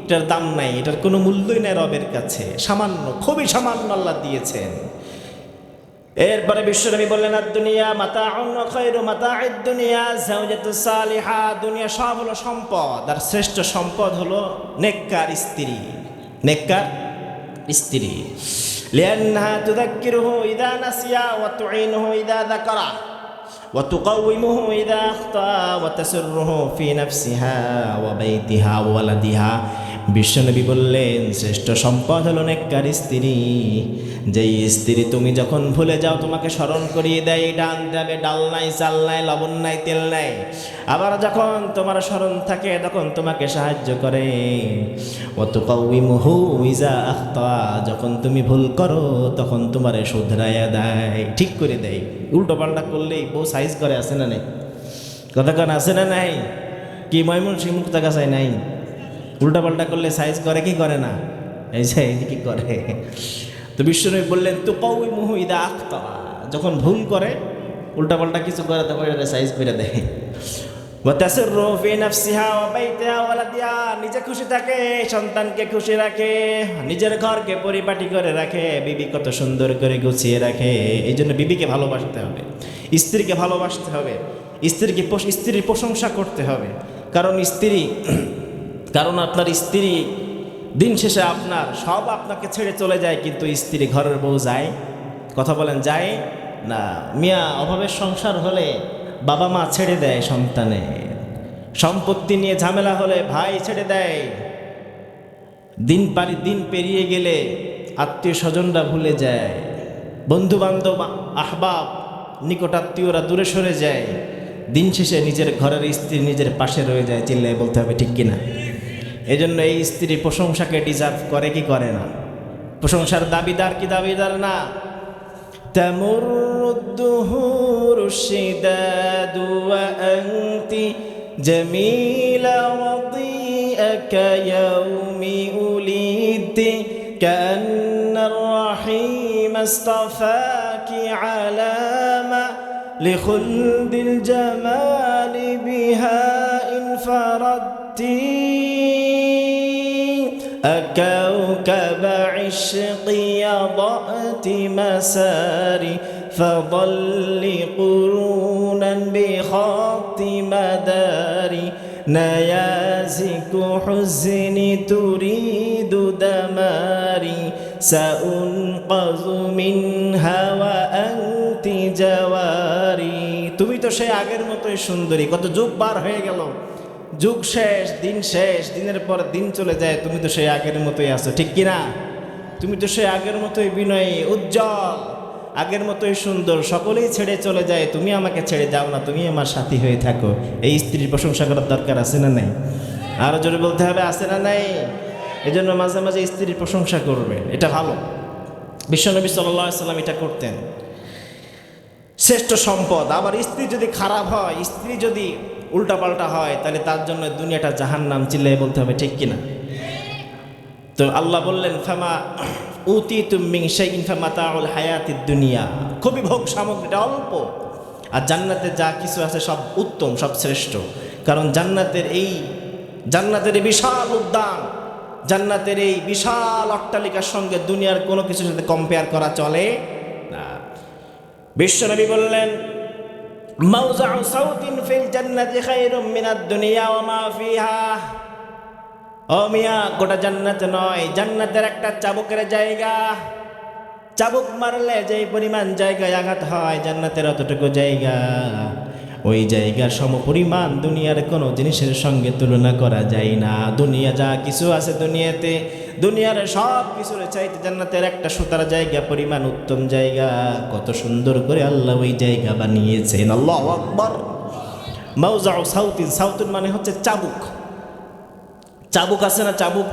এটার দাম নাই, এটার কোনো মূল্যই নাই রবের কাছে। সামান্য, খুবই সামান্য আল্লাহ দিয়েছেন। এরপরে বিশ্বনবী বললেন, আর দুনিয়া মাতাউন ওয়া খায়রু মাতাউদ দুনিয়া যাওজাতুস সালিহা। দুনিয়া সব হলো সম্পদ, আর শ্রেষ্ঠ সম্পদ হলো নেককার স্ত্রী। নেককার স্ত্রী, লিআন্নাহা তুযাক্কিরুহু ইযা নাসিয়া ওয়া তুঈনুহু ইযা যাকারা ওয়া তুকাওয়িমুহু ইযা আখতা ওয়া তাসুররুহু ফি নাফসিহা ওয়া বাইতিহা ওয়া ওয়ালাদিহা। বিশ্বনবী বললেন শ্রেষ্ঠ সম্পদ হলো নেককার স্ত্রী। যেই স্ত্রী তুমি যখন ভুলে যাও তোমাকে স্মরণ করিয়ে দেয় এটা আনতে হবে, ডাল নাই, চাল নাই, লবণ নাই, তেল নাই। আবার যখন তোমার স্মরণ থাকে তখন তোমাকে সাহায্য করে। ওয়াতুকাউইমুহু ইযা আখতা, যখন তুমি ভুল করো তখন তোমারে শুধরাইয়া দেয়, ঠিক করে দেয়। উল্টো পাল্টা করলেই বউ সাইজ করে, আছে না নাই? কথা কান আছে না নাই? কি ময়মনসিংহ মুক্তাগাছায় নাই? উল্টা পাল্টা করলে সাইজ করে কি করে না? এই যে কি করে। তো বিশ্বনবী বললেন তুকাউইমুহু ইযা আখতা, যখন ভুল করে উল্টা পাল্টা কিছু করে তখন এটা সাইজ করে দেয়। ওয়া তাসিররু ফি নাফসিহা ওয়া বাইতিহা ওয়া ওয়ালাদিহা, নিজে খুশি থাকে, সন্তানকে খুশি রাখে, নিজের ঘরকে পরিপাটি করে রাখে, বিবি কত সুন্দর করে গুছিয়ে রাখে। এই জন্য বিবিকে ভালোবাসতে হবে, স্ত্রীকে ভালোবাসতে হবে, স্ত্রীর প্রশংসা করতে হবে। কারণ আপনার স্ত্রী দিন শেষে আপনার সব আপনাকে ছেড়ে চলে যায়, কিন্তু স্ত্রী ঘরের বউ যায়? কথা বলেন, যায় না? মিয়া, অভাবের সংসার হলে বাবা মা ছেড়ে দেয় সন্তানের, সম্পত্তি নিয়ে ঝামেলা হলে ভাই ছেড়ে দেয়, দিন পেরিয়ে গেলে আত্মীয় স্বজনরা ভুলে যায়, বন্ধু বান্ধব আহবাব নিকটাত্মীয়রা দূরে সরে যায়। দিন শেষে নিজের ঘরের স্ত্রী নিজের পাশে রয়ে যায়। চিল্লায় বলতে হবে ঠিক কিনা? এই জন্য এই স্ত্রী প্রশংসাকে ডিজার্ভ করে কি করে না? প্রশংসার দাবিদার কি দাবিদার না? তামুরুদ্দুহুরু শিদাদু ওয়া আনতি জামিলা ওয়াদিআকা ইয়াউমি উলিদি কান্নার রাহিম আস্তাফাকি আলামা লিখুলদিল জামালি বিহা ইনফারাদতি أكوكب عشقي ضأت مساري فظل قرونا بخط مداري نيازك حزني تريد دماري سأنقذ منها وأنت جواري। তুমি তো সেই আগের মতোই সুন্দরী, কত যুগ পার হয়ে গেল, যুগ শেষ, দিনের পর দিন চলে যায়, তুমি তো সেই আগের মতোই আছো, ঠিক কিনা? তুমি তো সেই আগের মতোই বিনয়ী, উজ্জ্বল, আগের মতোই সুন্দর। সকলেই ছেড়ে চলে যায়, তুমি আমাকে ছেড়ে যাও না, তুমি আমার সাথী হয়ে থাকো। এই স্ত্রীর প্রশংসা করার দরকার আছে না নাই? আরো জোরে বলতে হবে, আছে না নাই? এই জন্য মাঝে মাঝে স্ত্রীর প্রশংসা করবে, এটা ভালো। বিশ্বনবী সাল্লাল্লাহু আলাইহি সাল্লাম এটা করতেন। শ্রেষ্ঠ সম্পদ। আবার স্ত্রী যদি খারাপ হয়, স্ত্রী যদি উল্টাপাল্টা হয়, তাহলে তার জন্য দুনিয়াটা জাহান্নাম। চিল্লায় বলতে হবে ঠিক কিনা? তো আল্লাহ বললেন ফামা উতিতুম মিন শাইইন ফামাতাউল হায়াতিদ দুনিয়া, খুবই ভোগ সামগ্রীটা অল্প, আর জান্নাতে যা কিছু আছে সব উত্তম, সব শ্রেষ্ঠ। কারণ জান্নাতের এই বিশাল উদ্যান, জান্নাতের এই বিশাল অট্টালিকার সঙ্গে দুনিয়ার কোনো কিছুর সাথে কম্পেয়ার করা চলে না। বিশ্বনবী বললেন মাউজাউ সাউতিন ফিল জান্নাতি খায়রুম মিনাদ দুনিয়া ওয়া মা ফিহা। ও মিয়া, গোটা জান্নাত নয়, জান্নাতের একটা চাবুকের জায়গা, চাবুক মারলে যেই পরিমাণ জায়গায় আঘাত হয়, জান্নাতের অতটুকু জায়গা, ওই জায়গার সমপরিমাণ দুনিয়ার কোনো জিনিসের সঙ্গে তুলনা করা যায় না। দুনিয়া যা কিছু আছে দুনিয়াতে, দুনিয়ার সব কিছুর চাইতে জান্নাতের একটা সুতার জায়গা পরিমাণ উত্তম জায়গা। কত সুন্দর করে আল্লাহ ওই জায়গা বানিয়েছেন। আল্লাহু আকবার। মাউজাউ সাউতিন, সাউতুন মানে হচ্ছে চাবুক। চাবুক আছে না, চাবুক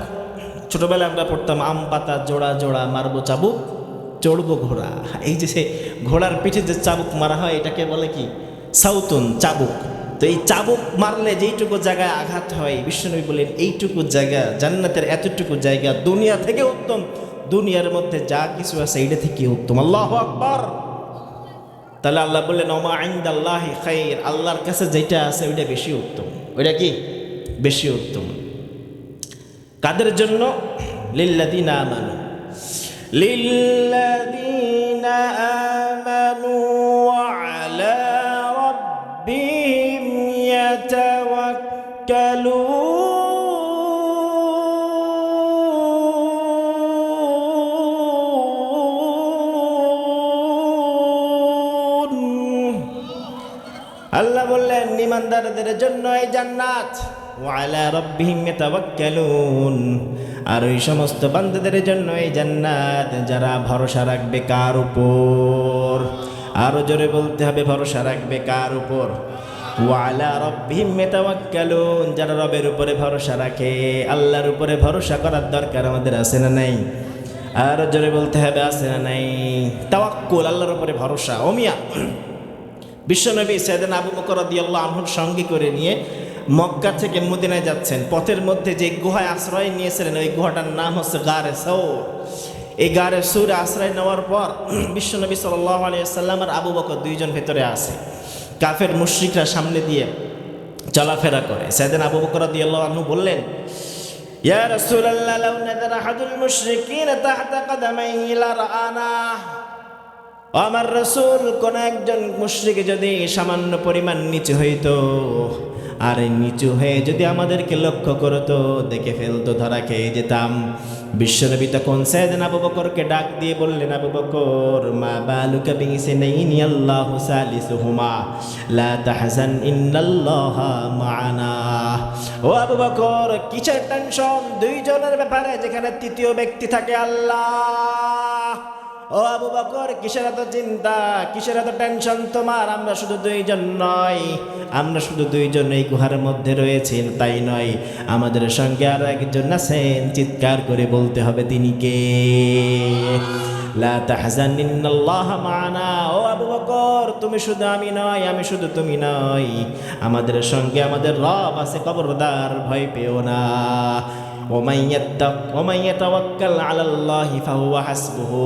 ছোটবেলায় আমরা পড়তাম, আম পাতা জোড়া জোড়া মারবো চাবুক চড়বো ঘোড়া। এই যে সে ঘোড়ার পিঠে যে চাবুক মারা হয় এটাকে বলে কি? সাউতুন, চাবুক। তো এই চাবুক মারলে যেইটুকু জায়গায় আঘাত হয়, বিশ্বনবী বলেন এইটুকু জায়গা, জান্নাতের এতটুকু জায়গা দুনিয়া থেকে উত্তম, দুনিয়ার মধ্যে যা কিছু আছে এটা থেকে উত্তম। আল্লাহু আকবার। তাহলে আল্লাহ বললেন ওমা ইনদাল্লাহি খায়র, আল্লাহর কাছে যেটা আছে ওইটা বেশি উত্তম। ওইটা কি? বেশি উত্তম। কাদের জন্য? লিল্লাযিনা আমানু, লিল্লাযিনা আমানু ওয়া আলা রাব্বিহিম ইয়াতাওয়াক্কালুন। আল্লাহ বললেন ইমানদারদের জন্য এই জান্নাত। ওয়া আলা রাব্বিহিম ইয়াতাওয়াক্কালুন। আর ওই সমস্ত বান্দাদের জন্য এই জান্নাত যারা ভরসা রাখবে কার উপর? আরো জোরে বলতে হবে, ভরসা রাখবে কার উপর? ওয়া আলা রাব্বিহিম ইয়াতাওয়াক্কালুন, যারা রবের উপরে ভরসা রাখে। আল্লাহর উপরে ভরসা করার দরকার আমাদের আছে না নাই? আর জোরে বলতে হবে, আছে না নাই? তাওয়াক্কুল, আল্লাহর উপরে ভরসা। ও মিয়া, বিশ্বনবী সাইয়েদনা আবু বকর রাদিয়াল্লাহু আনহুর সঙ্গে করে নিয়ে মক্কা থেকে মদিনায় যাচ্ছেন। পথের মধ্যে যে গুহায় আশ্রয় নিয়েছিলেন, ওই গুহাটার নাম হচ্ছে গারে সৌর। এই গারে সৌরে আশ্রয় নেওয়ার পর বিশ্বনবী সাল্লাল্লাহু আলাইহি ওয়াসাল্লাম আর আবু বকর দুইজন ভেতরে আছে। কাফের মুশরিকরা সামনে দিয়ে চলাফেরা করে। সাইয়েদনা আবু বকর রাদিয়াল্লাহু আনহু বললেন, ইয়া রাসূলুল্লাহ, লাউ নাযারা আহাদুল মুশরিকিনা তাহতা কদামাইহি লারাআনা। আমার রাসূল, কোন একজন মুশরিক যদি সামান্য পরিমাণ নিচু হইতো, আর এই নিচু হয়ে যদি আমাদেরকে লক্ষ্য করতো, দেখে ফেলতো, ধরা খেয়ে যেতাম। বিশ্বনবী তখন সাইয়েদনা আবু বকরকে ডাক দিয়ে বললেন, আবু বকর, মা বালুকা বিসনাইনি আল্লাহু সালিসুহুমা লা তাহজান ইন্নাল্লাহা মা'ানা। ও আবু বকর, কিসের টেনশন দুইজনের ব্যাপারে যেখানে তৃতীয় ব্যক্তি থাকে আল্লাহ? ও আবু বকর, কিসের এত চিন্তা, কিসের এত টেনশন তোমার? আমরা শুধু দুইজন নয়, আমরা শুধু দুইজন এই গুহার মধ্যে রয়েছি তাই নয়, আমাদের সঙ্গে আরো একজন আছেন। চিৎকার করে বলতে হবে, তিনি কে? লা তাহজান ইন্নাল্লাহা মা'ানা। ও আবু বকর, তুমি শুধু আমি নয়, আমি শুধু তুমি নয়, আমাদের সঙ্গে আমাদের রব আছে, খবরদার ভয় পেও না। ওমান ইয়াতাওয়াক্কাল আলাল্লাহি ফাহুয়া হাসবুহু।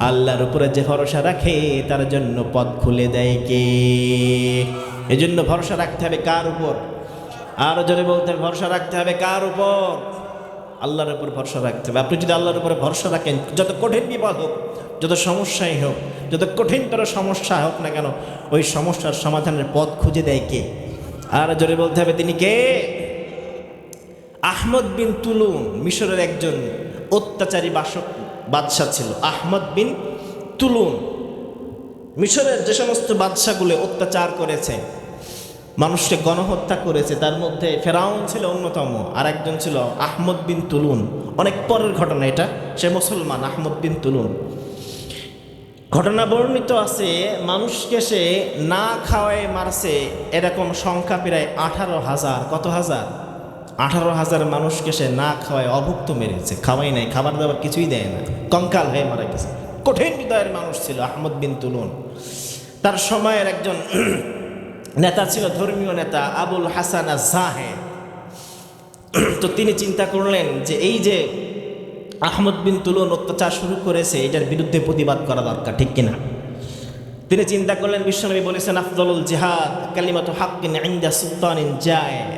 আল্লাহর উপরে যে ভরসা রাখে তার জন্য পথ খুলে দেয় কে? এজন্য ভরসা রাখতে হবে কার উপর? আরো জোরে বলতে হবে, ভরসা রাখতে হবে কার উপর? আল্লাহর উপর ভরসা রাখতে হবে। আপনি যদি আল্লাহর উপরে ভরসা রাখেন, যত কঠিন বিপদ হোক, যত সমস্যাই হোক, যত কঠিনতর সমস্যা হোক না কেন, ওই সমস্যার সমাধানের পথ খুঁজে দেয় কে? আর জোরে বলতে হবে, তিনি কে? আহমদ বিন তুলুন মিশরের একজন অত্যাচারী বাদশাহ ছিল। আহমদ বিন তুলুন মিশরের যে সমস্ত বাদশাগুলো অত্যাচার করেছে, মানুষকে গণহত্যা করেছে, তার মধ্যে ফেরাউন ছিল অন্যতম, আর একজন ছিল আহমদ বিন তুলুন। অনেক পরের ঘটনা এটা, সে মুসলমান। আহমদ বিন তুলুন, ঘটনা বর্ণিত আছে, মানুষকে সে না খাওয়ায় মারছে এরকম সংখ্যা প্রায় 18,000। কত হাজার? 18,000 মানুষকে সে না খাওয়ায় অভুক্ত মেরেছে। খাওয়াই নাই, খাবার দাবার কিছুই দেয় না, কঙ্কাল হয়ে মারা গেছে। কঠিন হৃদয়ের মানুষ ছিল আহমদ বিন তুলুন। তার সময়ের একজন নেতা ছিল, ধর্মীয় নেতা আবুল হাসান আজ-জাহেদ। তো তিনি চিন্তা করলেন যে এই যে আহমদ বিন তুলুন অত্যাচার শুরু করেছে, এটার বিরুদ্ধে প্রতিবাদ করা দরকার, ঠিক কিনা? তিনি চিন্তা করলেন, বিশ্বনবী বলেছেন, আফদলুল জিহাদ কালিমাতু হাক্কিন ইনদা সুলতানিন জায়ের।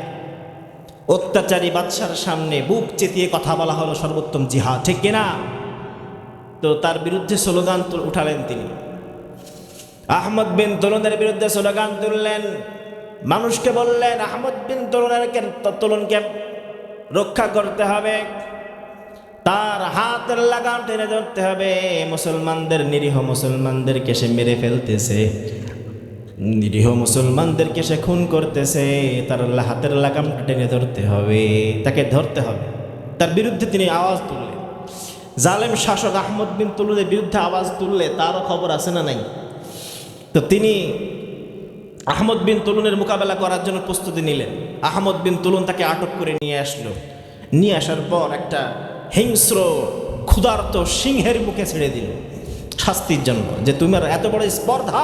অত্যাচারী বাদশার সামনে বুক চেতিয়ে কথা বলা হলো সর্বোত্তম জিহাদ, ঠিক কিনা? তো তার বিরুদ্ধে স্লোগান উঠালেন তিনি। আহমদ বিন তুলুনের বিরুদ্ধে স্লোগান তুললেন, মানুষকে বললেন আহমদ বিন তুলুনকে রক্ষা করতে হবে, তার হাতের লাগাম টেনে ধরতে হবে। মুসলমানদের, নিরীহ মুসলমানদেরকে সে মেরে ফেলতেছে, নিরীহ মুসলমানদেরকে সে খুন করতেছে, তার হাতের লাগাম টেনে ধরতে হবে, তাকে ধরতে হবে। তার বিরুদ্ধে তিনি আওয়াজ তুললেন। জালেম শাসক আহমদ বিন তুলুনের বিরুদ্ধে আওয়াজ তুললে তারও খবর আছে না নাই? তো তিনি আহমদ বিন তুলুনের মোকাবেলা করার জন্য প্রস্তুতি নিলেন। আহমদ বিন তুলুন তাকে আটক করে নিয়ে আসলো। নিয়ে আসার পর একটা হিংস্র ক্ষুধার্ত সিংহের মুখে ছেড়ে দিল শাস্তির জন্য, যে তোমার এত বড় স্পর্ধা,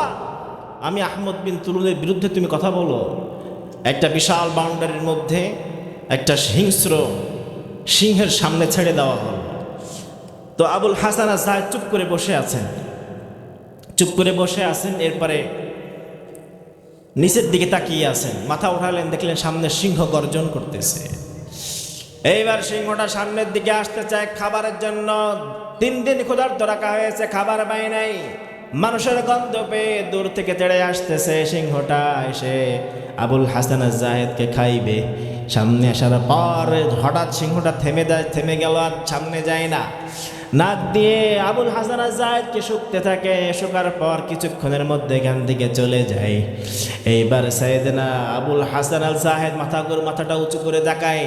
আমি আহমদ বিন তুলুনের বিরুদ্ধে তুমি কথা বলো। একটা বিশাল বাউন্ডারির মধ্যে একটা হিংস্র সিংহের সামনে ছেড়ে দেওয়া হল। তো আবুল হাসান আজ-জাহেদ চুপ করে বসে আছেন, চুপ করে বসে আছেন। এরপরে নিচের দিকে তাকিয়ে আছেন, মাথা উঠালেন, দেখলেন সামনে সিংহ গর্জন করতেছে। এইবার সিংহটা সামনের দিকে আসতে চায় খাবারের জন্য। 3 দিন ক্ষুধার্ত রাখা হয়েছে, খাবার পায় নাই। মানুষের গন্ধ পেয়ে দূর থেকে তেড়ে আসতেছে সিংহটা, এসে আবুল হাসান আজ-জাহেদকে খাইবে। সামনে আসার পর হঠাৎ সিংহটা থেমে গেল, আর সামনে যায় না। নাক দিয়ে আবুল হাসান আজ-জায়েদকে শুকতে থাকে। শুকার পর কিছুক্ষণের মধ্যে এখান থেকে চলে যায়। এইবার সাইয়েদনা আবুল হাসান আল-জায়েদ মাথাটা উঁচু করে তাকায়,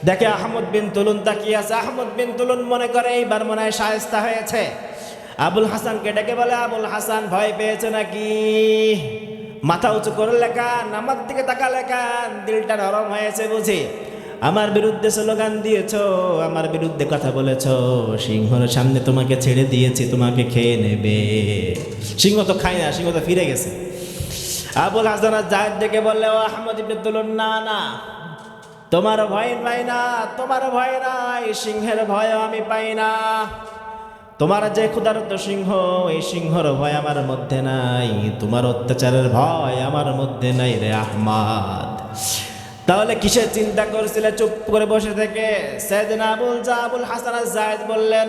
দেখে আহমদ বিন তুলুন তাকিয়ে আছে। আহমদ বিন তুলুন মনে করে এইবার মনে হয় শায়েস্তা হয়েছে। আবুল হাসানকে ডেকে বলে, আবুল হাসান ভয় পেয়েছে নাকি? মাথা উঁচু করে লেখান, আমার দিকে তাকালে কান, দিলটা নরম হয়েছে বুঝি? আমার বিরুদ্ধে স্লোগান দিয়েছ, আমার বিরুদ্ধে কথা বলেছ, সিংহর সামনে তোমাকে ছেড়ে দিয়েছি, তোমাকে খেয়ে নেবে। সিংহ তো খায় না, সিংহ তো ফিরে গেছে। আবুল হাসান আজ-জায়েদ ডেকে বললে, ও আহমদ ইবনে তুলুন, না না, তোমার ভয় পাই না, তোমার ভয় নাই, সিংহের ভয় আমি পাই না। তোমার যে ক্ষুধার্ত সিংহ, এই সিংহর ভয় আমার মধ্যে নাই, তোমার অত্যাচারের ভয় আমার মধ্যে নাই রে আহমদ। তাহলে কিসের চিন্তা করছিলে চুপ করে বসে থেকে? সাইয়েদনা আবুল হাসান আজ-জায়েদ বললেন,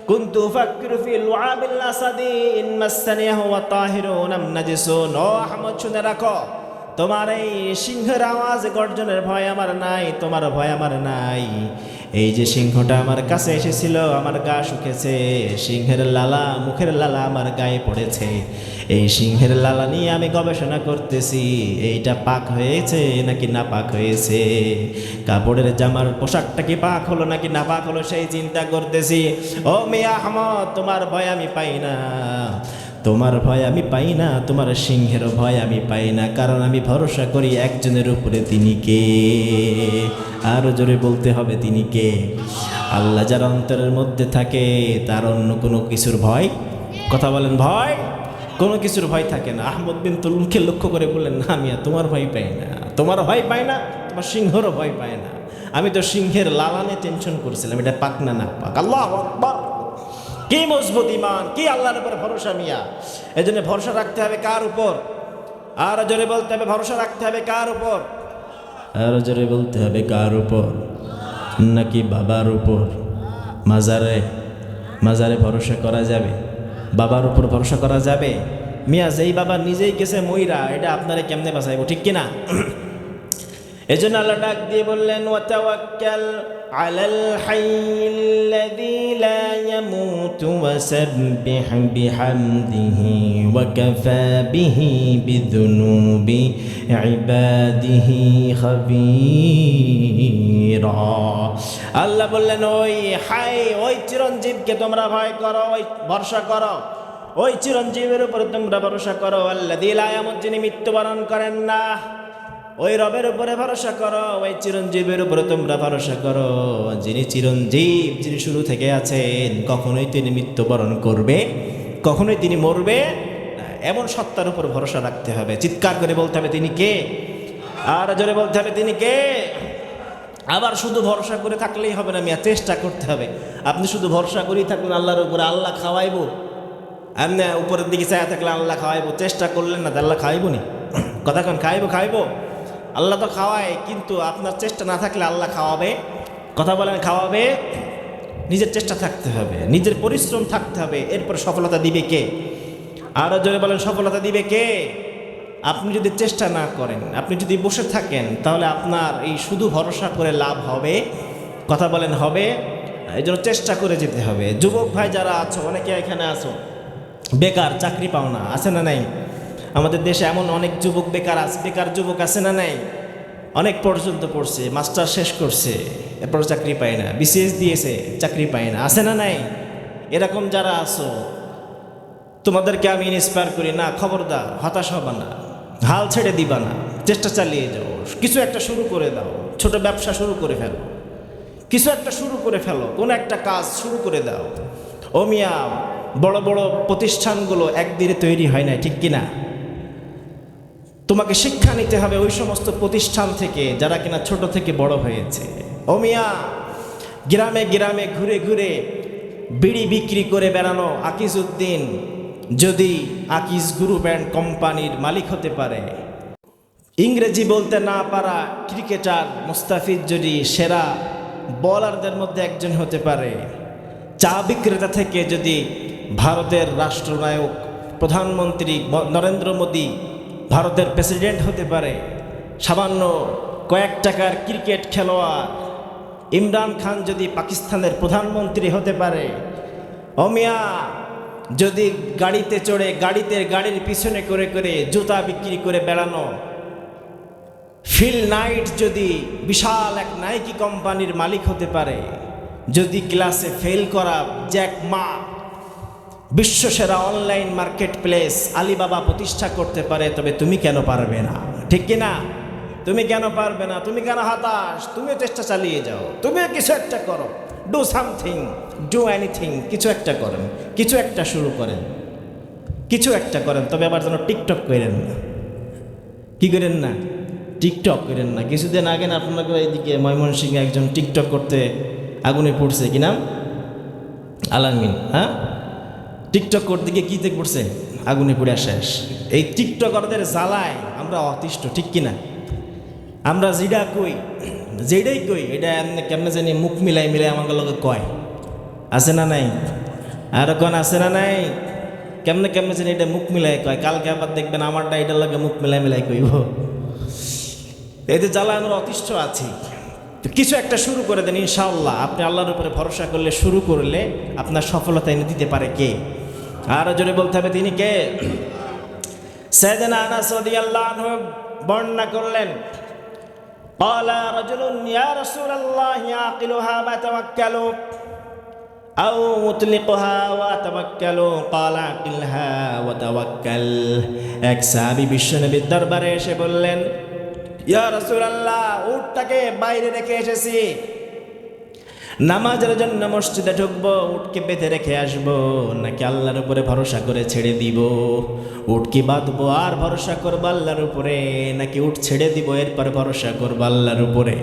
কুনতু উফাক্কিরু ফি লুআবিল আসাদি ইন মাসসানিয়াহু ওয়া তাহিরুন আম নাজিসুন। ও আহমদ, শুনে রাখো, তোমার এই সিংহের আওয়াজ গর্জনের ভয় আমার নাই, তোমার ভয় আমার নাই। এই যে সিংহটা আমার কাছে এসেছিল, আমার গা শুকেছে, সিংহের লালা, মুখের লালা আমার গায়ে পড়েছে। এই সিংহের লালা নিয়ে আমি গবেষণা করতেছি, এইটা পাক হয়েছে নাকি না পাক হয়েছে, কাপড়ের জামার পোশাকটা কি পাক হলো নাকি না পাক হলো, সেই চিন্তা করতেছি। ও মিয়া আহমদ, তোমার ভয় আমি পাই না, তোমার ভয় আমি পাই না, তোমার সিংহের ভয় আমি পাই না, কারণ আমি ভরসা করি একজনের উপরে, তিনি কে? আরো জোরে বলতে হবে, তিনি কে? আল্লাহ যার অন্তরের মধ্যে থাকে তার অন্য কোনো কিছুর ভয়, কথা বলেন, ভয়, কোনো কিছুর ভয় থাকে না। আহমদ বিন তুলুনকে লক্ষ্য করে বললেন, না মিয়া, তোমার ভয় পাই না, তোমার ভয় পাই না, তোমার সিংহরও ভয় পায় না, আমি তো সিংহের লালানে টেনশন করছিলাম, এটা পাক না না পাক। আল্লাহু আকবার! কি মজবুত ঈমান, কি আল্লাহর উপর ভরসা মিয়া। এই জন্য ভরসা রাখতে হবে কার উপর? আর জোরে বলতে হবে, ভরসা রাখতে হবে কার উপর? আর জোরে বলতে হবে, কার উপর? নাকি বাবার উপর? মাজারে ভরসা করা যাবে? বাবার উপর ভরসা করা যাবে? মিয়া, যেই বাবা নিজেই গেছে মইরা, এটা আপনারে কেমনে বাঁচাইবো, ঠিক কিনা? এই জন্য আল্লাহ ডাক দিয়ে বললেন, ওয়াতাওয়াক্কাল আলাল হাইয়্যিল্লাযী লা ইয়ামুতু ওয়াসাব্বিহ বিহামদিহি ওয়া কাফা বিহি বিযুনুবি ইবাদিহি খাবীরা। আল্লাহ বললেন, ওই হাই, ওই চিরঞ্জীবকে তোমরা ভয় করো, ওই ভরসা করো, ওই চিরঞ্জীবের উপর তোমরা ভরসা করো। আল্লাযী লা ইয়ামুত, যিনি মৃত্যুবরণ করেন না, ওই রবের উপরে ভরসা করো, ওই চিরঞ্জীবের উপরে তোমরা ভরসা করো, যিনি চিরঞ্জীব, যিনি শুরু থেকে আছেন, কখনোই তিনি মৃত্যুবরণ করবে, কখনোই তিনি মরবে না, এমন সত্তার উপর ভরসা রাখতে হবে। চিৎকার করে বলতে হবে, তিনি কে? আর জোরে বলতে হবে, তিনি কে? আবার শুধু ভরসা করে থাকলেই হবে না মিয়া, চেষ্টা করতে হবে। আপনি শুধু ভরসা করেই থাকলেন আল্লাহর উপরে, আল্লাহ খাওয়াইবো, এমনি উপরের দিকে চায়া থাকলে আল্লাহ খাওয়াইবো, চেষ্টা করলেন না, আল্লাহ খাওয়াইবো নি? কথা কন, খাওয়াইবো? আল্লাহ তো খাওয়ায়, কিন্তু আপনার চেষ্টা না থাকলে আল্লাহ খাওয়াবে? কথা বলেন, খাওয়াবে? নিজের চেষ্টা থাকতে হবে, নিজের পরিশ্রম থাকতে হবে, এরপর সফলতা দিবে কে? আরও জোরে বলেন, সফলতা দিবে কে? আপনি যদি চেষ্টা না করেন, আপনি যদি বসে থাকেন, তাহলে আপনার এই শুধু ভরসা করে লাভ হবে? কথা বলেন, হবে? এই জন্য চেষ্টা করে যেতে হবে। যুবক ভাই যারা আছো, অনেকে এখানে আছো বেকার, চাকরি পাও না, আছে না নাই? আমাদের দেশে এমন অনেক যুবক বেকার যুবক আছে না নাই? অনেক পর্যন্ত পড়ছে, মাস্টার শেষ করছে, এরপর চাকরি পায় না, বিসিএস দিয়েছে, চাকরি পায় না, আছে না নাই? এরকম যারা আছো, তোমাদেরকে আমি ইন্সপায়ার করি, না, খবরদার, হতাশ হবা না, হাল ছেড়ে দিবা না, চেষ্টা চালিয়ে যাও, কিছু একটা শুরু করে দাও, ছোট ব্যবসা শুরু করে ফেলো, কিছু একটা শুরু করে ফেলো, কোনো একটা কাজ শুরু করে দাও। ও মিয়া, বড় বড় প্রতিষ্ঠানগুলো একদিনে তৈরি হয় না, ঠিক কিনা? তোমাকে শিক্ষা নিতে হবে ওই সমস্ত প্রতিষ্ঠান থেকে যারা কিনা ছোট থেকে বড় হয়েছে। ও মিয়া, গ্রামে গ্রামে ঘুরে ঘুরে বিড়ি বিক্রি করে বেড়ানো আকিজউদ্দিন যদি আকিজ গ্রুপ অ্যান্ড কোম্পানির মালিক হতে পারে, ইংরেজি বলতে না পারা ক্রিকেটার মুস্তাফিজ যদি সেরা বোলারদের মধ্যে একজন হতে পারে, চা বিক্রেতা থেকে যদি ভারতের রাষ্ট্রনায়ক প্রধানমন্ত্রী নরেন্দ্র মোদী ভারতের প্রেসিডেন্ট হতে পারে, সামান্য কয়েক টাকার ক্রিকেট খেলোয়াড় ইমরান খান যদি পাকিস্তানের প্রধানমন্ত্রী হতে পারে, ও মিয়া, যদি গাড়িতে চড়ে গাড়ির পিছনে করে করে জুতা বিক্রি করে বেড়ানো, ফিল নাইট যদি বিশাল এক নাইকি কোম্পানির মালিক হতে পারে, যদি ক্লাসে ফেল করা জ্যাক মা বিশ্বসেরা অনলাইন মার্কেট প্লেস আলিবাবা প্রতিষ্ঠা করতে পারে, তবে তুমি কেন পারবে না? ঠিক কিনা? তুমি কেন পারবে না? তুমি কেন হতাশ? তুমিও চেষ্টা চালিয়ে যাও, তুমিও কিছু একটা করো, ডু সামথিং, ডু এনিথিং, কিছু একটা করেন, কিছু একটা শুরু করেন, কিছু একটা করেন। তবে আবার যেন টিকটক করেন না। কি করেন না? টিকটক করেন না। কিছুদিন আগে না আপনাকে এইদিকে ময়মনসিংহে একজন টিকটক করতে আগুনে পড়ছে, কি নাম? আলামিন। হ্যাঁ, টিকটক করতে গিয়ে কীতে পড়ছে? আগুনে পড়ে শেষ। এই টিকটকারদের জ্বালায় আমরা অতিষ্ঠ, ঠিক কিনা? আমরা যেটাই কই এটা এমনি কেমনে জানি মুখ মিলাই আমার লগে কয়, আছে না নাই? আর কোন আছে না নাই? কেমনে জানি এটা মুখ মিলাই কয়। কালকে আবার দেখবেন আমারটা এটার লগে মুখ মিলাই কইব। এদের জ্বালায় আমরা অতিষ্ঠ আছি। তো কিছু একটা শুরু করে দেন, ইনশাআল্লাহ। আপনি আল্লাহর উপরে ভরসা করলে, শুরু করলে আপনার সফলতা এনে দিতে পারে কে? আরো জোরে বলতে হবে, তিনি কে? সাইয়েদনা আনাস রাদিয়াল্লাহু আনহু বর্ণনা করলেন, قال رجل يا رسول الله يعقلها وتوكل أو مطلقها وتوكل قال عقلها وتوكل। এক সাহাবী বিশ্বনবীর দরবারে এসে বললেন, ইয়া রাসূলুল্লাহ, উটটাকে বাইরে রেখে এসেছি, নামাজের জন্য মসজিদে ঢুকবো, উটকে বেঁধে রেখে আসবো নাকি আল্লাহর উপরে ভরসা করে ছেড়ে দিব? উট কি বাঁধবো আর ভরসা করবো আল্লাহর উপরে, নাকি উট ছেড়ে দিব এরপর ভরসা করবো আল্লাহর উপরে?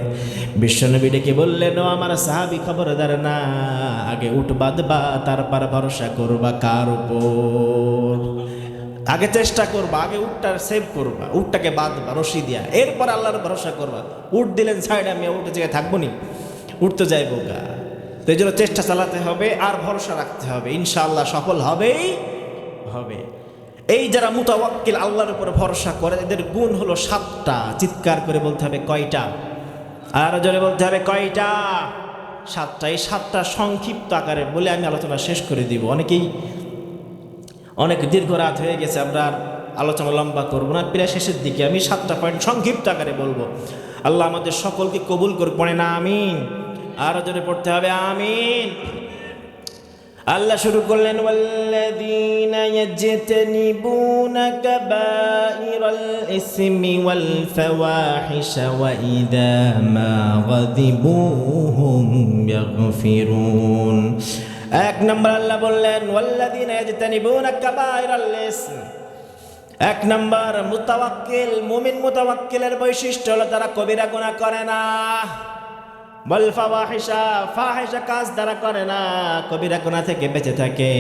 বিশ্বনবী ডেকে বললেন, ও আমার সাহাবী, খবরদার না, আগে উট বাঁধবা, তারপর ভরসা করবা কার উপর? আগে চেষ্টা করবা, আগে উটটা সেভ করবা, উটটাকে বাঁধবা রশি দিয়া, এরপর আল্লাহর ভরসা করবা। উট দিলেন সাইড, আমি উঠে জায়গায় থাকবো নি, উঠতে যাইবো গা। তো এই জন্য চেষ্টা চালাতে হবে আর ভরসা রাখতে হবে, ইনশাআল্লাহ সফল হবেই হবে। এই যারা মুতাওয়াক্কিল, আল্লাহর উপরে ভরসা করে, এদের গুণ হলো 7টা। চিৎকার করে বলতে হবে কয়টা? আর জোরে বলতে হবে কয়টা? 7টা। এই 7টা সংক্ষিপ্ত আকারে বলে আমি আলোচনা শেষ করে দিব। অনেক দীর্ঘ রাত হয়ে গেছে, আমরা আর আলোচনা লম্বা করবো না, প্রায় শেষের দিকে। আমি 7টা পয়েন্ট সংক্ষিপ্ত আকারে বলবো। আল্লাহ আমাদের সকলকে কবুল করে, পড়ে না আমিন। আরো জোরে পড়তে হবে আমিন। আল্লাহ শুরু করলেন, ওয়াল্লাযীনা ইয়াজতানিবুনা কাবাইরাল ইসমি ওয়াল ফাওয়াহিশা ওয়া ইযা মা গাযিবু হুম ইয়াগফিরুন। 1 নম্বর আল্লাহ বললেন, ওয়াল্লাযীনা ইয়াজতানিবুনা কাবাইরাল ইসম। 1 নম্বর মুতাওয়াক্কিল, মুমিন মুতাওয়াক্কিলের বৈশিষ্ট্য হলো তারা কবিরা গুনাহ করে না। বল ফাওয়াহিশা, ফাহিশা কাজ তারা করে না, কবিরা গুনাহ থেকে বেঁচে থাকে,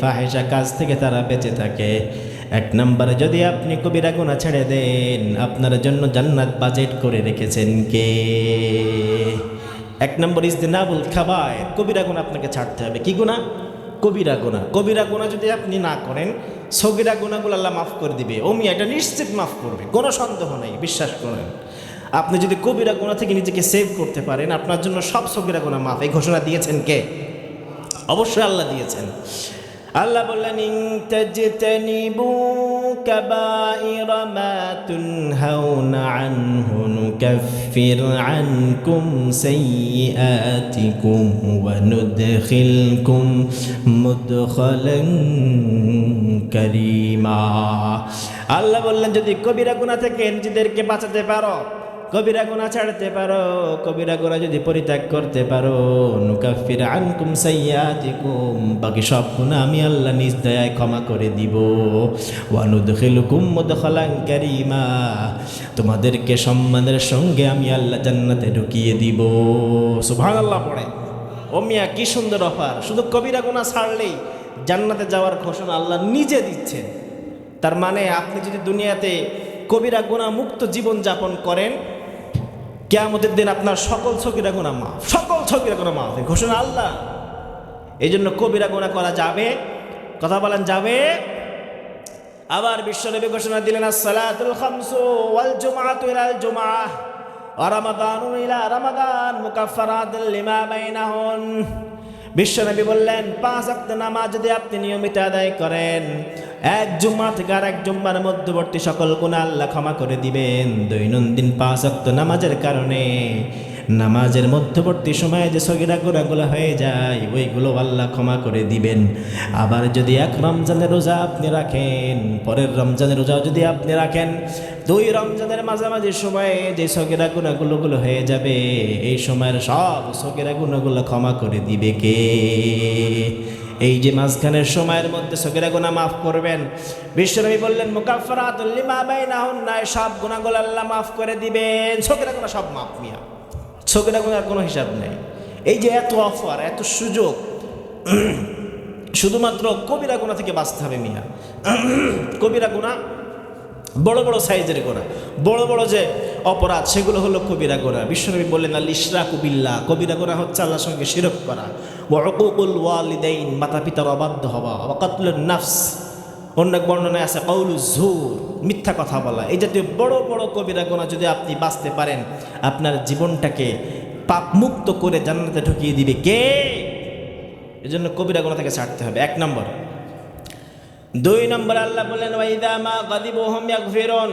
ফাহিশা কাজ থেকে তারা বেঁচে থাকে। 1 নম্বরে যদি আপনি কবিরা গুনাহ ছেড়ে দেন, আপনার জন্য জান্নাত বাজেট করে রেখেছেন কে? 1 নম্বর ইজতিনাবুল খাবায়ের, কবিরা গুনাহ আপনাকে ছাড়তে হবে। কি গুনাহ? কবিরা গুনাহ। কবিরা গুনাহ যদি আপনি না করেন, সগীরা গুনাহগুলো আল্লাহ মাফ করে দিবে। এটা নিশ্চিত মাফ করবে, কোনো সন্দেহ নেই, বিশ্বাস করেন। আপনি যদি কবিরা গুনাহ থেকে নিজেকে সেভ করতে পারেন, আপনার জন্য সব সগীরা গুনাহ মাফ। এই ঘোষণা দিয়েছেন কে? অবশ্যই আল্লাহ দিয়েছেন। আল্লাহ বললেন, ইন তাজতানিবু কাবাইরা মা তুনহাউনা আনহু নুকাফির আনকুম সাইয়্যাতিকুম ওয়া নুদখিলকুম মুদখালান কারীমা। আল্লাহ বললেন, যদি কবিরা গুনাহ থেকে নিজেদেরকে বাঁচাতে পারো, কবিরা গুনাহ ছাড়তে পারো, কবিরা গুনাহ যদি পরিত্যাগ করতে পারো, নুকাফির আনকুম সাইয়্যাতিকুম, বাকি সব গুনাহ আমি আল্লাহ নিজ দয়ায় ক্ষমা করে দিব। ওয়া নুদখিলুকুম মুদখালান কারীমা, তোমাদেরকে সম্মানের সঙ্গে আমি আল্লাহ জান্নাতে ঢুকিয়ে দিব। সুবহানাল্লাহ পড়ে। ও মিয়া, কি সুন্দর অফার! শুধু কবিরা গুনাহ ছাড়লেই জান্নাতে যাওয়ার ঘোষণা আল্লাহ নিজে দিচ্ছেন। তার মানে আপনি যদি দুনিয়াতে কবিরা গুনাহ মুক্ত জীবন যাপন করেন, কিয়ামতের দিন আপনার সকল সগীরা গুনাহ মাফ, সকল সগীরা গুনাহ মাফ, ঘোষণা আল্লাহ। এই জন্য কবিরা গুনাহ করা যাবে, কথা বলেন যাবে। আবার বিশ্বনবী ঘোষণা দিলেন, আসসালাতুল খামসু ওয়াল জুমআতু ইলাল জুমআহ ওয়া রামাদানু ইলা রামাদান মুকাফফারাতুল লিমা বাইনাহুন। বিশ্বনবী বললেন 5 ওয়াক্ত নামাজ যদি আপনি নিয়মিত আদায় করেন, এক জুম্মা থেকে আর এক জুম্মার মধ্যবর্তী সকল গুনাহ আল্লাহ ক্ষমা করে দিবেন। দৈনন্দিন 5 ওয়াক্ত নামাজের কারণে নামাজের মধ্যবর্তী সময়ে যে সগীরা গুনাহগুলো হয়ে যায় ওইগুলো আল্লাহ ক্ষমা করে দিবেন। আবার যদি এক রমজানের রোজা আপনি রাখেন, পরের রমজানের রোজা যদি আপনি রাখেন, 2 রমজানের মাঝামাঝি সময়ে যে সগীরা গুনাহগুলো হয়ে যাবে, এই সময়ের সব সগীরা গুনাহগুলো ক্ষমা করে দিবে কে? এই যে মাঝখানের সময়ের মধ্যে সগীরা গুনাহ মাফ করবেন। বিশ্বনবী বললেন মুকাফফারাতুল লিমা বাইনাহুন্না, সব গুনাহগুলো আল্লাহ মাফ করে দিবেন। সগীরা গুনাহ সব মাফ মিয়া, সগীরা গুনার কোনো হিসাব নেই। এই যে এত অফার, এত সুযোগ, শুধুমাত্র কবিরা গুনাহ থেকে বাঁচতে হবে মিয়া। কবিরা গুনাহ বড় বড় সাইজের গুনাহ, বড় বড় যে অপরাধ সেগুলো হলো কবিরা গুনাহ। বিশ্বনবী বললেন আল ইশরাকু বিল্লাহ, কবিরা গুনাহ হচ্ছে আল্লাহর সঙ্গে শিরক করা। ওয়া উকুকুল ওয়ালিদাইন, মাতা পিতার অবাধ্য হওয়া। ওয়া কাতলুন নাফস, অন্য এক বর্ণনায় আছে কাউলু জুর, মিথ্যা কথা বলা। এই জাতীয় বড় বড় কবিরা গুনাহ যদি আপনি বাঁচতে পারেন, আপনার জীবনটাকে পাপ মুক্ত করে জান্নাতে ঢুকিয়ে দিবে কে? এজন্য কবিরা গুনাহ থেকে ছাড়তে হবে, 1 নম্বর। 2 নম্বর আল্লাহ বলেন ওয়াইদা মা গাদিবু হুম ইয়াগফিরুন।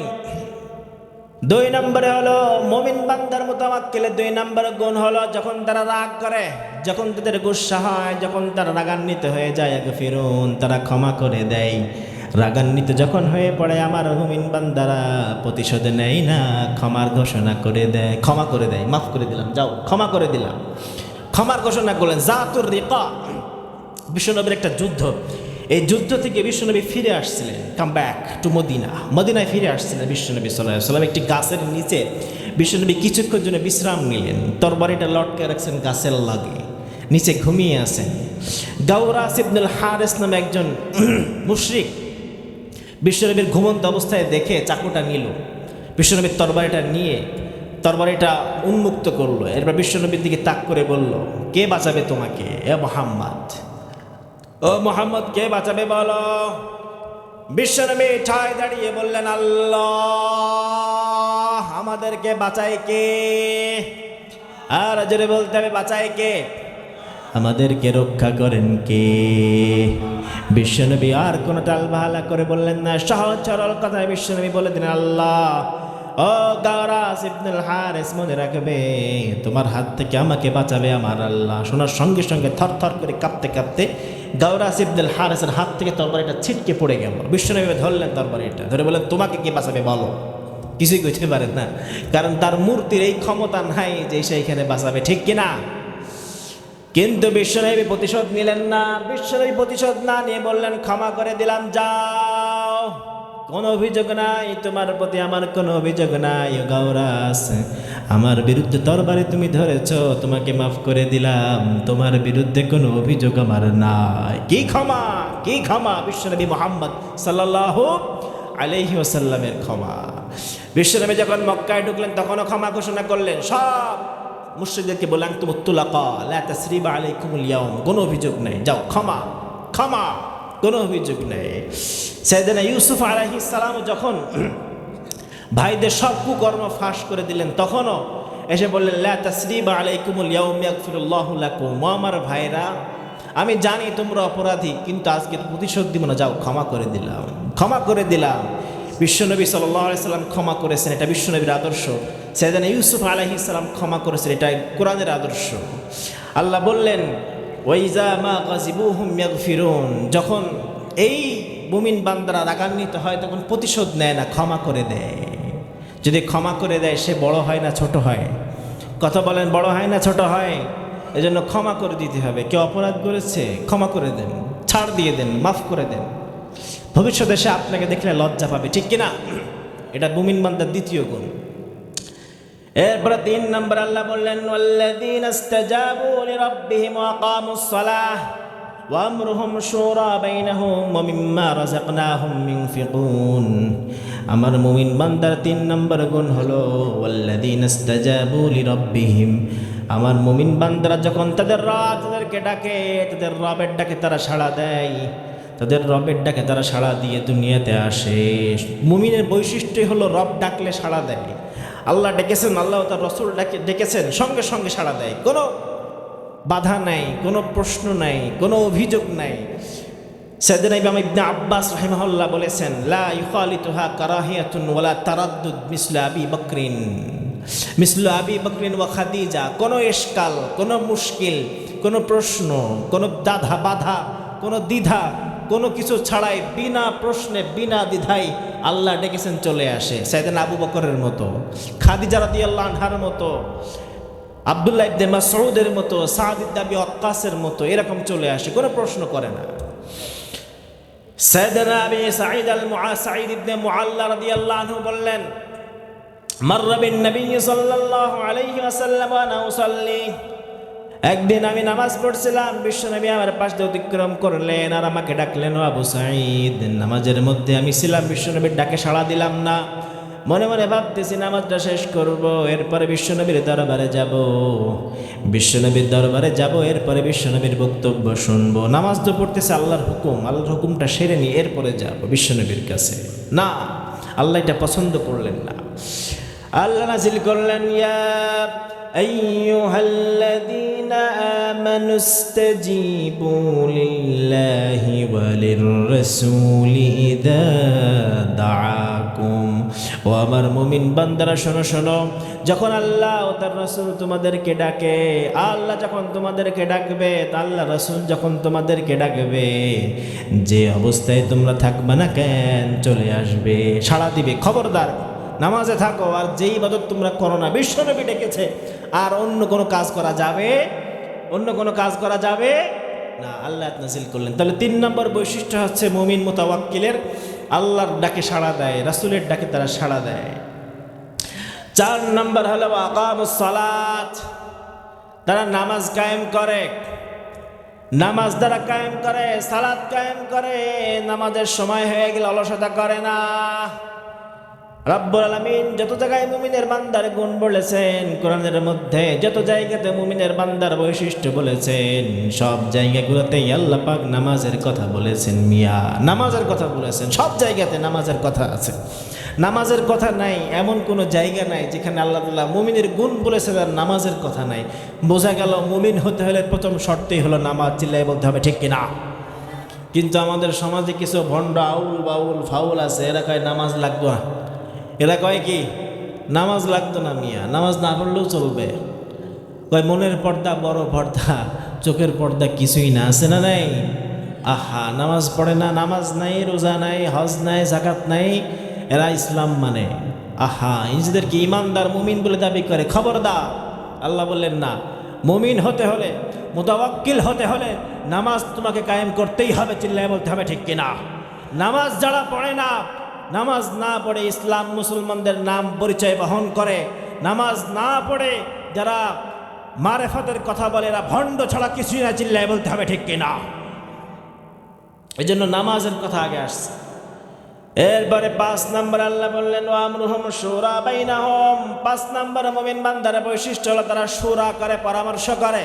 2 নম্বরে হলো মুমিন বান্দার মুতাওয়াক্কিলের 2 নম্বর গুণ হলো যখন তারা রাগ করে, যখন তাদের গুসা হয়, যখন তারা রাগান্বিত হয়ে যায়, ইয়াগফিরুন, তারা ক্ষমা করে দেয়। রাগান্বিত যখন হয়ে পড়ে আমার মুমিন বান্দারা প্রতিশোধ নেয় না, ক্ষমার ঘোষণা করে দেয়, ক্ষমা করে দেয়, মাফ করে দিলাম, যাও ক্ষমা করে দিলাম, ক্ষমার ঘোষণা করলেন। জাতুর রিকা, বিশ্বনবীর একটা যুদ্ধ, এই যুদ্ধ থেকে বিশ্বনবী ফিরে আসছিলেন, কাম ব্যাক টু মদিনা, মদিনায় ফিরে আসছিলেন বিশ্বনবী সাল্লাল্লাহু আলাইহি ওয়াসাল্লাম। একটি গাছের নিচে বিশ্বনবী কিছুক্ষণ জন্য বিশ্রাম নিলেন, তরবারিটা লটকে রাখছেন গাছের লাগে, নিচে ঘুমিয়ে আছেন। গাওরাস ইবনুল হারিস নামে একজন মুশরিক বিশ্বনবীর ঘুমন্ত অবস্থায় দেখে চাকুটা নিল, বিশ্বনবীর তরবারিটা নিয়ে তরবারিটা উন্মুক্ত করলো। এরপর বিশ্বনবীর দিকে তাক করে বলল, কে বাঁচাবে তোমাকে? এ মুহাম্মদ, ও মুহাম্মদ, কে বাঁচাবে বলো? বিশ্বনবী ঠায় দাঁড়িয়ে বললেন, আল্লাহ আমাদেরকে বাঁচায় কে? আর জোরে বলতে হবে, বাঁচায় কে? আমাদেরকে রক্ষা করেন কে? বিশ্বনবী আর কোনো টালবাহালা করে বললেন না, সহজ সরল কথায় বিশ্বনবী বলে দিলেন, আল্লাহ। ও গাওরাস ইবনুল হারিস, মনে রাখবে তোমার হাত থেকে আমাকে বাঁচাবে আমার আল্লাহ। শোনার সঙ্গে সঙ্গে থরথর করে কাঁপতে কাঁপতে গাওরাস ইবনুল হারিসের হাত থেকে তরবারিটা ছিটকে পড়ে গেল। বিশ্বনবী ধরলেন তরবারিটা, ধরে বললেন, তোমাকে কে বাঁচাবে বলো? কিছুই কইতে পারেন না, কারণ তার মূর্তির এই ক্ষমতা নাই যে সেইখানে বাঁচাবে, ঠিক কিনা? কিন্তু বিশ্বনবী প্রতিশোধ নিলেন না। বিশ্বনবী প্রতিশোধ না নিয়ে বললেন, ক্ষমা করে দিলাম, যাও, কোনো অভিযোগ নাই তোমার প্রতি, আমার কোনো অভিযোগ নাই। ও গাওরাস, আমার বিরুদ্ধে তরবারি তুমি ধরেছ, তোমাকে মাফ করে দিলাম, তোমার বিরুদ্ধে কোনো অভিযোগ আমার নাই। কি ক্ষমা, কি ক্ষমা! বিশ্বনবী মুহাম্মদ সাল্লাল্লাহু আলাইহি ওয়াসাল্লামের ক্ষমা। বিশ্বনবী যখন মক্কায় ঢুকলেন তখনও ক্ষমা ঘোষণা করলেন। সব মুশরিকদেরকে বললেন, তুমুত্তুলাকা লা তাসরিবা আলাইকুমুল ইয়াউম, কোনো অভিযোগ নেই, যাও, ক্ষমা, ক্ষমা, কোনো অভিযোগ নেই। সাইয়েদনা ইউসুফ আলাইহিস সালাম যখন ভাইদের সব কুকর্ম ফাঁস করে দিলেন, তখনও এসে বললেন, লা তাসরিবা আলাইকুমুল ইয়াউম ইয়াগফিরুল্লাহু লাকুম, আমার ভাইরা, আমি জানি তোমরা অপরাধী, কিন্তু আজকে প্রতিশোধ দিব না, যাও, ক্ষমা করে দিলাম, ক্ষমা করে দিলাম। বিশ্বনবী সাল্লাল্লাহু আলাইহি সাল্লাম ক্ষমা করেছেন, এটা বিশ্বনবীর আদর্শ। সাইয়েদনা ইউসুফ আলাইহিস সালাম ক্ষমা করেছেন, এটা কোরআনের আদর্শ। আল্লাহ বললেন, ওয়াইজা মা গাযিবুহুম ইয়াগফিরুন, যখন এই মুমিন বান্দারা রাগান্বিত হয় তখন প্রতিশোধ নেয় না, ক্ষমা করে দেয়। যদি ক্ষমা করে দেয় সে বড় হয় না ছোট হয়? কথা বলেন, বড় হয় না ছোট হয়? এজন্য ক্ষমা করে দিতে হবে। কেউ অপরাধ করেছে, ক্ষমা করে দেন, ছাড় দিয়ে দেন, মাফ করে দেন। ভবিষ্যতে সে আপনাকে দেখলে লজ্জা পাবে, ঠিক কিনা? এটা মুমিন বান্দার দ্বিতীয় গুণ। এরপরে 3 নম্বর আল্লাহ বললেন, ওয়াল্লাযীনা ইসতাজাবু লিরাব্বিহিম ওয়া আকামুস সালাহ ওয়া আমরুহুম শুরা বাইনাহুম ওয়া মিম্মা রাযাকনাহুম ইউনফিকুন। আমার মুমিন বান্দার 3 নম্বর গুণ হলো ওয়াল্লাযীনা ইসতাজাবু লিরাব্বিহিম, আমার মুমিন বান্দারা যখন তাদের রব তাদেরকে ডাকে, তাদের রবের ডাকে তারা সাড়া দেয়, তাদের রবের ডাকে তারা সাড়া দিয়ে দুনিয়াতে আসে। মুমিনের বৈশিষ্ট্যই হলো রব ডাকলে সাড়া দেয়। আল্লাহ ডেকেছেন, আল্লাহ তার রসুল ডেকেছেন, সঙ্গে সঙ্গে সাড়া দেয়, কোনো বাধা নাই, কোনো প্রশ্ন নাই, কোনো অভিযোগ নাই। সাইয়েদনা ইমাম ইবনে আব্বাস রাহিমাহুল্লাহ বলেছেন, লা ইখালিতুহা কারাহিয়াতুন ওয়ালা তারাদ্দুদ মিসলা আবি বকরিন ওয়া খাদিজা। কোনো ইশকাল, কোনো মুশকিল, কোনো প্রশ্ন, কোনো বাধা, কোনো দ্বিধা, কোনো কিছু ছাড়াই বিনা প্রশ্নে বিনা দ্বিধায় আল্লাহ ডেকেছেন চলে আসে। সাইয়েদনা আবু বকরের মতো, খাদিজা রাদিয়াল্লাহু আনহার মতো, আব্দুল্লাহ ইবনে মাসউদের মতো, সাদ ইবনে আবি ওয়াক্কাসের মতো এরকম চলে আসে, কোনো প্রশ্ন করে না। সাইয়েদনা আবি সাঈদ ইবনে মুআল্লা রাদিয়াল্লাহু আনহু বললেন, মাররা বিন নবী সাল্লাল্লাহু আলাইহি ওয়াসাল্লাম ওয়া আনা উসাল্লি। একদিন আমি নামাজ পড়ছিলাম, বিশ্বনবী আমার পাশ দিয়ে অতিক্রম করলেন আর আমাকে ডাকলেন, ও আবু সাঈদ। নামাজের মধ্যে আমি ছিলাম, বিশ্বনবীর ডাকে সাড়া দিলাম না। মনে মনে ভাবতেছি নামাজটা শেষ করব, এরপরে বিশ্বনবীর দরবারে যাব, এরপরে বিশ্বনবীর বক্তব্য শুনবো। নামাজ তো পড়তেছে আল্লাহর হুকুমটা সেরে নিয়ে এরপরে যাব বিশ্বনবীর কাছে। না, আল্লাহ এটা পছন্দ করলেন না। আল্লাহ নাজিল করলেন, ইয়া আইয়ুহাল্লাযীনা আমানু ইসতাজীবু লিল্লাহি ওয়া লির-রাসূলি ইযা দাআকুম। ও আমার মুমিন বান্দারা, শোনো শোনো, যখন আল্লাহ ও তার রাসূল তোমাদেরকে ডাকে, আল্লাহ যখন তোমাদেরকে ডাকবে, আল্লাহ রাসূল যখন তোমাদেরকে ডাকবে, যে অবস্থায় তোমরা থাকবে না কেন চলে আসবে, সাড়া দিবে। খবরদার নামাজে থাকো, আর যেই ইবাদত তোমরা করো না, বিশ্বনবী ডেকেছে আর অন্য কোনো কাজ করা যাবে না। আল্লাহ নাজিল করলেন। তাহলে 3 নম্বর বৈশিষ্ট্য হচ্ছে মুমিন মুতাওয়াক্কিলের আল্লাহর ডাকে সাড়া দেয়, রাসূলের ডাকে তারা সাড়া দেয়। 4 নম্বর হলো আকামুস সালাত, তারা নামাজ কায়েম করে, নামাজ দ্বারা কায়েম করে, সালাত কায়েম করে, নামাজের সময় হয়ে গেলে অলসতা করে না। রব্বুল আলামিন যত জায়গায় মুমিনের বান্দার গুণ বলেছেন কোরআনের মধ্যে, যত জায়গাতে মুমিনের বান্দার বৈশিষ্ট্য বলেছেন, সব জায়গাগুলোতেই আল্লাহ পাক নামাজের কথা বলেছেন। নামাজের কথা বলেছেন, সব জায়গাতে নামাজের কথা আছে। নামাজের কথা নাই এমন কোনো জায়গা নাই যেখানে আল্লাহ তাআলা মুমিনের গুণ বলেছেন আর নামাজের কথা নাই। বোঝা গেল মুমিন হতে হলে প্রথম শর্তই হলো নামাজ। চিল্লায় বলতে হবে ঠিক কিনা? কিন্তু আমাদের সমাজে কিছু ভণ্ড আউল বাউল ফাউল আছে, এরা কয় নামাজ লাগতো না, এরা কয় কি নামাজ লাগতো না মিয়া, নামাজ না পড়লেও চলবে। কয় মনের পর্দা বড় পর্দা, চোখের পর্দা কিছুই না, আছে না নাই? আহা, নামাজ পড়ে না, নামাজ নাই, রোজা নাই, হজ নাই, যাকাত নাই, এরা ইসলাম মানে। আহা, নিজেদেরকে ইমানদার মুমিন বলে দাবি করে। খবরদার, আল্লাহ বললেন না, মুমিন হতে হলে, মুতাওয়াক্কিল হতে হলে নামাজ তোমাকে কায়েম করতেই হবে। চিল্লায় বলতে হবে ঠিক কিনা? নামাজ যারা পড়ে না, নামাজ না পড়ে ইসলাম মুসলমানদের নাম পরিচয় বহন করে, নামাজ না পড়ে যারা মারেফাতের কথা বলে, এরা ভণ্ড ছাড়া কিছুই না। চিল্লায় বলতে হবে ঠিক কিনা? এই জন্য নামাজের কথা আগে আসছে। এরপরে 5 নম্বর আল্লাহ বললেন, ওয়া আমরুহুম শুরা বাইনাহুম। 5 নম্বর মুমিন বান্দার বৈশিষ্ট্য হলো তারা শুরা করে, পরামর্শ করে।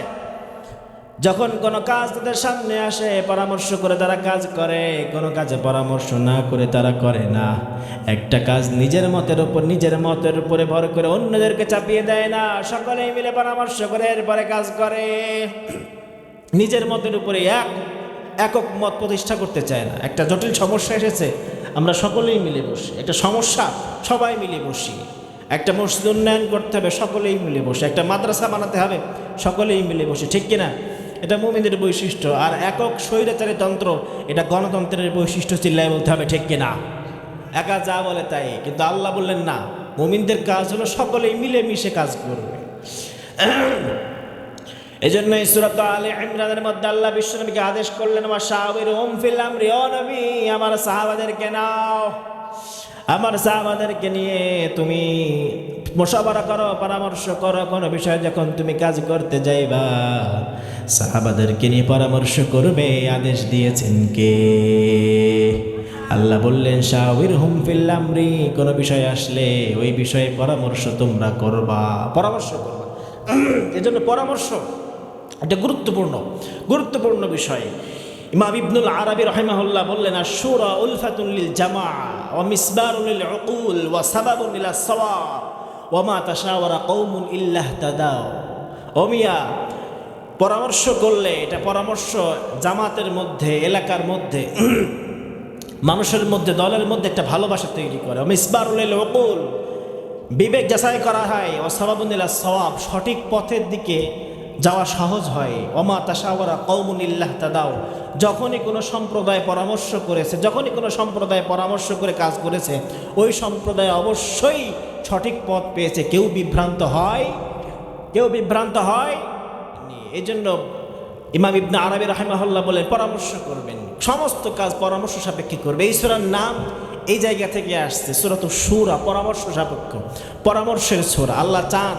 যখন কোনো কাজ তাদের সামনে আসে, পরামর্শ করে তারা কাজ করে, কোনো কাজে পরামর্শ না করে তারা করে না। একটা কাজ নিজের মতের উপরে ভর করে অন্যদেরকে চাপিয়ে দেয় না, সকলেই মিলে পরামর্শ করে এরপরে কাজ করে। নিজের মতের উপরে একক মত প্রতিষ্ঠা করতে চায় না। একটা জটিল সমস্যা এসেছে, আমরা সকলেই মিলে বসি। একটা সমস্যা, সবাই মিলে বসি। একটা মসজিদ উন্নয়ন করতে হবে, সকলেই মিলে বসে। একটা মাদ্রাসা বানাতে হবে, সকলেই মিলে বসে। ঠিক কিনা? এটা মুমিনদের বৈশিষ্ট্য। আর একক স্বৈরাচারী তন্ত্র, এটা গণতন্ত্রের বৈশিষ্ট্য। চিল্লায় বলতে হবে ঠিক কিনা? একা যা বলে তাই। কিন্তু আল্লাহ বললেন না, মুমিনদের কাজ হলো সকলেই মিলেমিশে কাজ করবে। এই জন্য সূরা আলে ইমরানের মধ্যে আল্লাহ বিশ্বনবীকে আদেশ করলেন, ওয়াশাওয়িরহুম ফিল আমরি, ও নবী আমার সাহাবাদেরকে নাও, আমার সাহাবাদেরকে নিয়ে তুমি মুশাওয়ারা করো, পরামর্শ করো। কোনো বিষয়ে যখন তুমি কাজ করতে যাইবা, সাহাবাদেরকে নিয়ে পরামর্শ করবে। আদেশ দিয়েছেন কে? আল্লাহ বললেন, শাওয়িরহুম ফিল আমরি, কোনো বিষয় আসলে ওই বিষয়ে পরামর্শ তোমরা করবা, পরামর্শ করবা। এজন্য পরামর্শ এটা গুরুত্বপূর্ণ বিষয়। ইমাম ইবনুল আরাবী রাহিমাহুল্লাহ বললেন, আশ-শুরা উলফাতুন লিল জামাআ ওয়া মিসবারুন লিল উকুল ওয়া সাবাবুন ইলা সাওয়াব ওয়া মা তাশাওয়ারা কওমুন ইল্লা ইহতাদাও। ও মিয়া, পরামর্শ করলে এটা পরামর্শ জামাতের মধ্যে, এলাকার মধ্যে, মানুষের মধ্যে, দলের মধ্যে একটা ভালোবাসা তৈরি করে। মিসবারুল উকুল, বিবেক যাচাই করা হয়। ও সাবাবুনিলা সওয়াব, সঠিক পথের দিকে যাওয়া সহজ হয়। ওমা তাশাওয়ারা কওমুন ইল্লাহ তাদাও, যখনই কোনো সম্প্রদায় পরামর্শ করেছে, যখনই কোনো সম্প্রদায় পরামর্শ করে কাজ করেছে, ওই সম্প্রদায় অবশ্যই সঠিক পথ পেয়েছে। কেউ বিভ্রান্ত হয়, কেউ বিভ্রান্ত হয়। এই জন্য ইমাম ইবনে আরবি রাহিমাহুল্লাহ বলেন, পরামর্শ করবেন, সমস্ত কাজ পরামর্শ সাপেক্ষে করবে। এই সূরার নাম এই জায়গা থেকে আসছে, সূরাতুশ শূরা, পরামর্শ সাপেক্ষ, পরামর্শের সূরা। আল্লাহ চান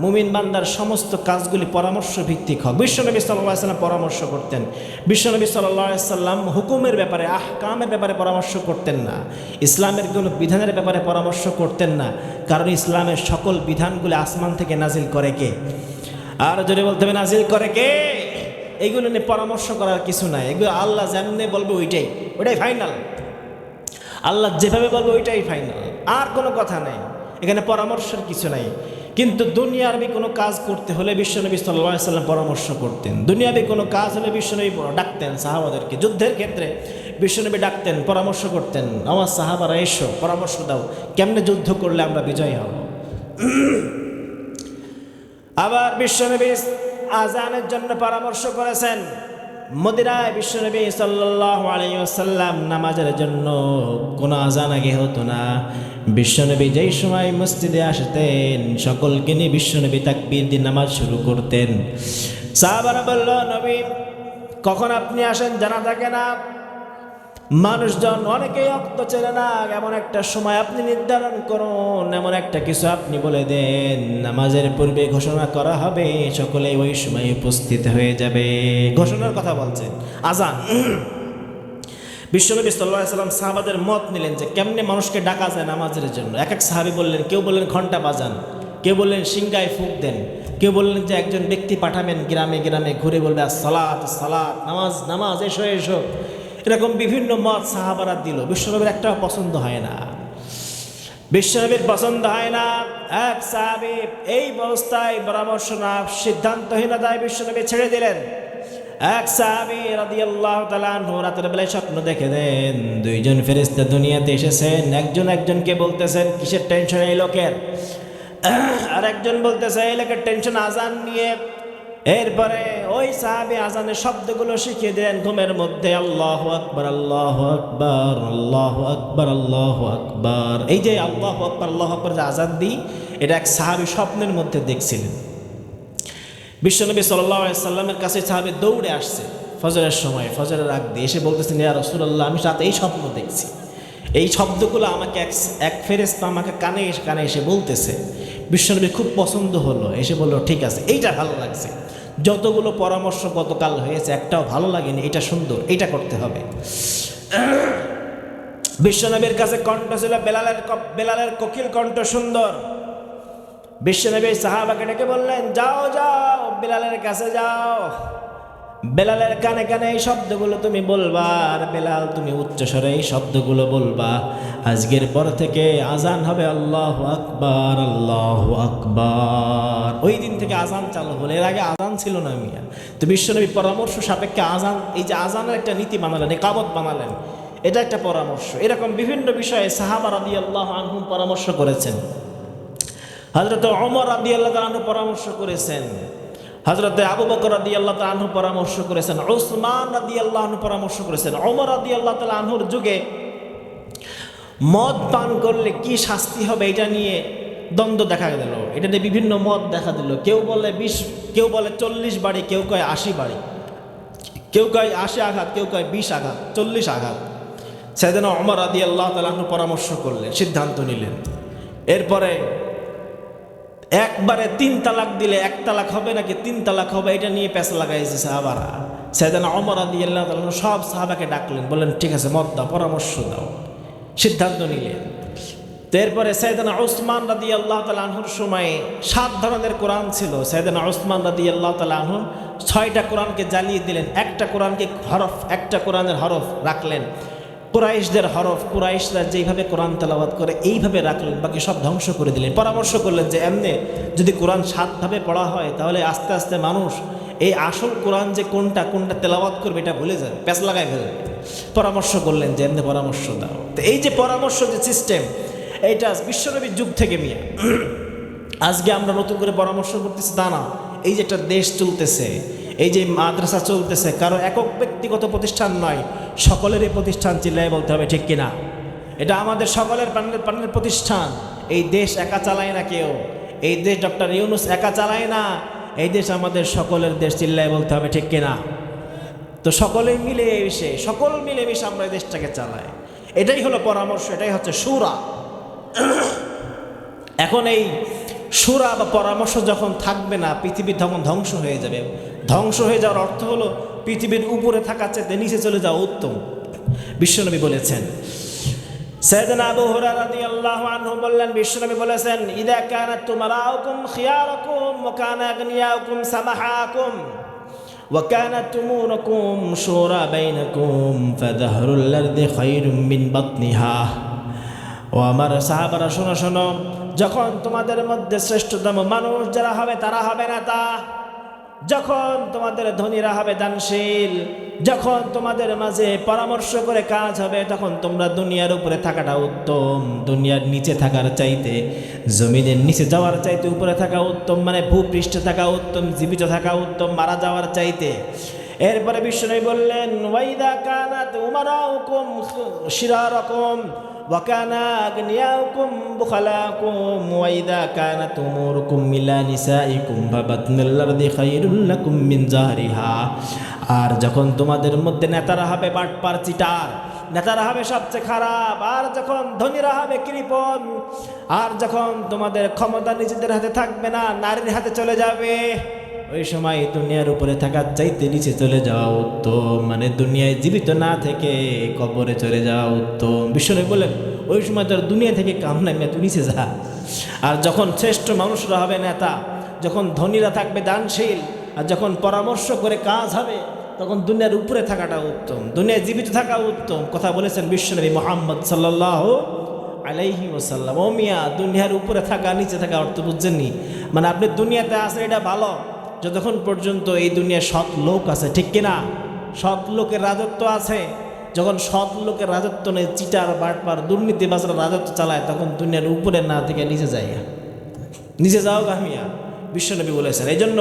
মুমিন বান্দার সমস্ত কাজগুলি পরামর্শ ভিত্তিক হোক। বিশ্বনবী সাল্লাল্লাহু আলাইহি ওয়াসাল্লাম পরামর্শ করতেন। বিশ্বনবী সাল্লাল্লাহু আলাইহি ওয়াসাল্লাম হুকুমের ব্যাপারে, আহকামের ব্যাপারে পরামর্শ করতেন না, ইসলামের কোনো বিধানের ব্যাপারে পরামর্শ করতেন না, কারণ ইসলামের সকল বিধানগুলি আসমান থেকে নাজিল করে কে? আর যদি বলতে হবে নাজিল করে কে? এইগুলো নিয়ে পরামর্শ করার কিছু নাই। এগুলো আল্লাহ যেমনি বলবে ওইটাই ফাইনাল। আল্লাহ যেভাবে বলবে ওইটাই ফাইনাল, আর কোনো কথা নাই, এখানে পরামর্শের কিছু নাই। কিন্তু দুনিয়াবি কোনো কাজ করতে হলে বিশ্বনবী সাল্লাল্লাহু আলাইহি ওয়াসাল্লাম পরামর্শ করতেন। দুনিয়াবি কোনো কাজ হলে বিশ্বনবী ডাকতেন সাহাবাদেরকে। যুদ্ধের ক্ষেত্রে বিশ্বনবী ডাকতেন, পরামর্শ করতেন, আমার সাহাবারা এসো পরামর্শ দাও, কেমনে যুদ্ধ করলে আমরা বিজয় হব। আবার বিশ্বনবী আজানের জন্য পরামর্শ করেছেন। মদিনায় বিশ্বনবী সাল্লাল্লাহু আলাইহি ওয়াসাল্লাম নামাজের জন্য কোনো আজান আগে হতো না। বিশ্বনবী যেই সময় মসজিদে আসতেন, সকলকে নিয়ে বিশ্বনবী তাকবীর দিয়ে নামাজ শুরু করতেন। সাহাবারা বলল, নবী কখন আপনি আসেন জানা থাকে না, মানুষজন অনেকেই অক্ত চেনে না, এমন একটা সময় আপনি নির্ধারণ করুন, এমন একটা কিছু আপনি বলে দেন, নামাজের পূর্বে ঘোষণা করা হবে, সকলেই ওই সময় উপস্থিত হয়ে যাবে। ঘোষণার কথা বলছেন, আজান। বিশ্বনবী সাল্লাল্লাহু আলাইহি ওয়াসাল্লাম সাহাবাদের মত নিলেন যে কেমনে মানুষকে ডাকা যায় নামাজের জন্য। এক এক সাহাবী বললেন, কেউ বললেন ঘন্টা বাজান, কেউ বললেন সিংগায় ফুঁক দেন, কেউ বললেন যে একজন ব্যক্তি পাঠাবেন গ্রামে গ্রামে ঘুরে বলবে সালাত সালাত, নামাজ নামাজ, এসো এসো। এরকম বিভিন্ন মত সাহাবারা দিল। বিশ্বনবীর একটাও পছন্দ হয় না, বিশ্বনবীর পছন্দ হয় না। এক সাহাবী এই অবস্থায় পরামর্শ না, সিদ্ধান্তহীনতায় বিশ্বনবী ছেড়ে দিলেন। এক সাহাবী রাদিয়াল্লাহু তাআলা আনহু রাতের বেলায় স্বপ্ন দেখে দেন, দুইজন ফেরেশতা দুনিয়াতে এসেছেন, একজন একজনকে বলতেছেন কিসের টেনশন এই লোকের, আর একজন বলতেছে এই লোকের টেনশন আজান নিয়ে। এরপরে ওই সাহাবী আজানের শব্দগুলো শিখিয়ে দেন ঘুমের মধ্যে, আল্লাহু আকবার আল্লাহু আকবার আল্লাহু আকবার আল্লাহু আকবার। এই যে আল্লাহু আকবার আল্লাহু আকবার যে আজান দিই, এটা এক সাহাবী স্বপ্নের মধ্যে দেখছিলেন। বিশ্বনবী সাল্লাল্লাহু আলাইহি সাল্লামের কাছে সাহাবী দৌড়ে আসছে ফজরের সময়, ফজরের আগ দিয়ে এসে বলতেছেন, ইয়া রাসূলুল্লাহ, আমি রাতে এই স্বপ্ন দেখছি, এই শব্দগুলো আমাকে এক ফেরেশতা আমাকে কানে এসে বলতেছে। বিশ্বনবী খুব পছন্দ হলো, এসে বলল ঠিক আছে, এইটা ভালো লাগছে, যতগুলো পরামর্শ গতকাল হয়েছে একটাও ভালো লাগেনি, এটা সুন্দর, এইটা করতে হবে। বিশ্বনবীর কাছে কণ্ঠ ছিল বেলালের কোকিল কণ্ঠ, সুন্দর। বিশ্বনবী সাহাবাকে ডেকে বললেন, যাও যাও বেলালের কাছে যাও, বেলালের কানে কানে এই শব্দগুলো তুমি বলবা, আর বেলাল তুমি উচ্চস্বরে এই শব্দগুলো বলবা। আজকের পর থেকে আজান হবে আল্লাহু আকবার আল্লাহু আকবার। ওই দিন থেকে আজান চালু হলো, এর আগে আজান ছিল না মিয়া। তো বিশ্বনবী পরামর্শ সাপেক্ষে আজান, এই যে আজানের একটা নীতি বানালেন, ইকামত বানালেন, এটা একটা পরামর্শ। এরকম বিভিন্ন বিষয়ে সাহাবা রাদিয়াল্লাহু আনহুম পরামর্শ করেছেন। হযরত ওমর রাদিয়াল্লাহু তাআলা আনহু পরামর্শ করেছেন, হযরত আবু বকর রাদিয়াল্লাহু তাআলা আনহু পরামর্শ করেছেন, উসমান রাদিয়াল্লাহু আনহু পরামর্শ করেছেন। ওমর রাদিয়াল্লাহু তাআলা আনহুর যুগে মদ পান করলে কি শাস্তি হবে এটা নিয়ে দ্বন্দ্ব দেখা গেল, এটা নিয়ে বিভিন্ন মত দেখা দিল। কেউ বলে 20, কেউ বলে 40 বাড়ি, কেউ কয় 80 বাড়ি, কেউ কয় 80 আঘাত, কেউ কয় 20 আঘাত, 40 আঘাত। সাইয়েদনা ওমর রাদিয়াল্লাহু তাআলা আনহু পরামর্শ করলেন, সিদ্ধান্ত নিলেন। এরপরে একবারে 3 তালাক দিলে 1 তালাক হবে নাকি 3 তালাক হবে, এটা নিয়ে পেঁচ লাগাইছে সাহাবারা। সাইয়েদনা ওমর রাদিয়াল্লাহু তাআলা আনহু সব সাহাবাকে ডাকলেন, বললেন ঠিক আছে মত দাও, পরামর্শ দাও, সিদ্ধান্ত নিলেন। এরপরে সাইয়েদনা উসমান রাদিয়াল্লাহু তাআলা আনহুর সময়ে 7 ধরনের কোরআন ছিল। সাইয়েদনা উসমান রাদিয়াল্লাহু তাআলা আনহু 6টা কোরআনকে জ্বালিয়ে দিলেন, একটা কোরআনকে হরফ, একটা কোরআনের হরফ রাখলেন, কুরাইশদের হরফ, কুরাইশরা যেইভাবে কোরআন তেলাওয়াত করে এইভাবে রাখলেন, বাকি সব ধ্বংস করে দিলেন। পরামর্শ করলেন যে এমনি যদি কোরআন 7 ভাবে পড়া হয় তাহলে আস্তে আস্তে মানুষ এই আসল কোরআন যে কোনটা কোনটা তেলাওয়াত করবে এটা ভুলে যাবে, প্যাঁচ লাগায় ফেলবে। পরামর্শ করলেন যে এমনি পরামর্শ দাও। তো এই যে পরামর্শ যে সিস্টেম, এইটা বিশ্বনবীর যুগ থেকে মিয়া আজকে আমরা নতুন করে পরামর্শ করতেছি তা না। এই যে একটা দেশ চলতেছে, এই যে মাদ্রাসা চলতেছে, কারো একক ব্যক্তিগত প্রতিষ্ঠান নয়, সকলেরই প্রতিষ্ঠান, চিল্লায় বলতে হবে ঠিক কিনা। এটা আমাদের সকলের প্রাণের প্রতিষ্ঠান। এই দেশ একা চালায় না কেউ, এই দেশ ডক্টর ইউনূস একা চালায় না, এই দেশ আমাদের সকলের দেশ, চিল্লায় বলতে হবে ঠিক কিনা। তো সকলেই মিলে এসে সকল মিলেমিশে আমরা এই দেশটাকে চালাই, এটাই হলো পরামর্শ, এটাই হচ্ছে শুরা। এখন এই শুরা বা পরামর্শ যখন থাকবে না, পৃথিবী তখন ধ্বংস হয়ে যাবে। ধ্বংস হয়ে যাওয়ার অর্থ হলো পৃথিবীর উপরে থাকার চাইতে নিচে চলে যাওয়া উত্তম। বিশ্বনবী বলেছেন, সাইয়েদনা আবু হুরায়রা রাদিয়াল্লাহু আনহু বললেন, বিশ্বনবী বলেছেন, ইযা কানাত তুমারাউকুম খিয়ারাকুম ওয়া কানা আগনিয়াউকুম সামাহাকুম ওয়া কানাত তুমুরুকুম শুরা বাইনাকুম ফাযাহরুল আরদি খায়রুম মিন বাতনিহা। ও আমার সাহাবারা শোনো শোনো, যখন তোমাদের মধ্যে শ্রেষ্ঠতম মানুষ যারা হবে তারা হবে নেতা, যখন তোমাদের ধনীরা হবে দানশীল, যখন তোমাদের মাঝে পরামর্শ করে কাজ হবে, তখন তোমরা দুনিয়ার উপরে থাকাটা উত্তম। দুনিয়ার নিচে থাকার চাইতে, জমিনের নিচে যাওয়ার চাইতে উপরে থাকা উত্তম, মানে ভূপৃষ্ঠে থাকা উত্তম, জীবিত থাকা উত্তম মারা যাওয়ার চাইতে। এরপরে বিশ্বনবী বললেন, ওয়াইদা কানাত উমারাউকুম শিরারাকুম ওয়া কানা আগনিয়াউকুম বুখালাকুম ওয়াইদা কানাত উমুরুকুম মিলা নিসাইকুম ফাবাতনুল আরদি খায়রুল লাকুম মিন জাহরিহা। আর যখন তোমাদের মধ্যে নেতারা হবে বাটপার চিটার, নেতারা হবে সবচেয়ে খারাপ, আর যখন ধনীরা হবে কৃপণ, আর যখন তোমাদের ক্ষমতা নিজেদের হাতে থাকবে না, নারীর হাতে চলে যাবে, ওই সময় দুনিয়ার উপরে থাকার চাইতে নিচে চলে যাওয়া উত্তম, মানে দুনিয়ায় জীবিত না থেকে কবরে চলে যাওয়া উত্তম। বিশ্বনবী বলেন, ওই সময় তোর দুনিয়া থেকে কাম নাই, তুই নিচে যা। আর যখন শ্রেষ্ঠ মানুষরা হবে নেতা, যখন ধনীরা থাকবে দানশীল, আর যখন পরামর্শ করে কাজ হবে, তখন দুনিয়ার উপরে থাকাটা উত্তম, দুনিয়ায় জীবিত থাকা উত্তম। কথা বলেছেন বিশ্বনবী মুহাম্মদ সাল্লাল্লাহু আলাইহি ওয়াসাল্লাম। ও মিয়া, দুনিয়ার উপরে থাকা নিচে থাকা অর্থ বুঝছেননি? মানে আপনি দুনিয়াতে আছেন এটা ভালো, যতক্ষণ পর্যন্ত এই দুনিয়ায় সৎ লোক আছে, ঠিক কিনা, সৎ লোকের রাজত্ব আছে। যখন সৎ লোকের রাজত্ব নেই, চিটার বাটপার দুর্নীতিবাজরা রাজত্ব চালায়, তখন দুনিয়ার উপরে না থেকে নিচে যায়, নিচে যাও গামিয়া। বিশ্বনবী বলেছেন, এই জন্য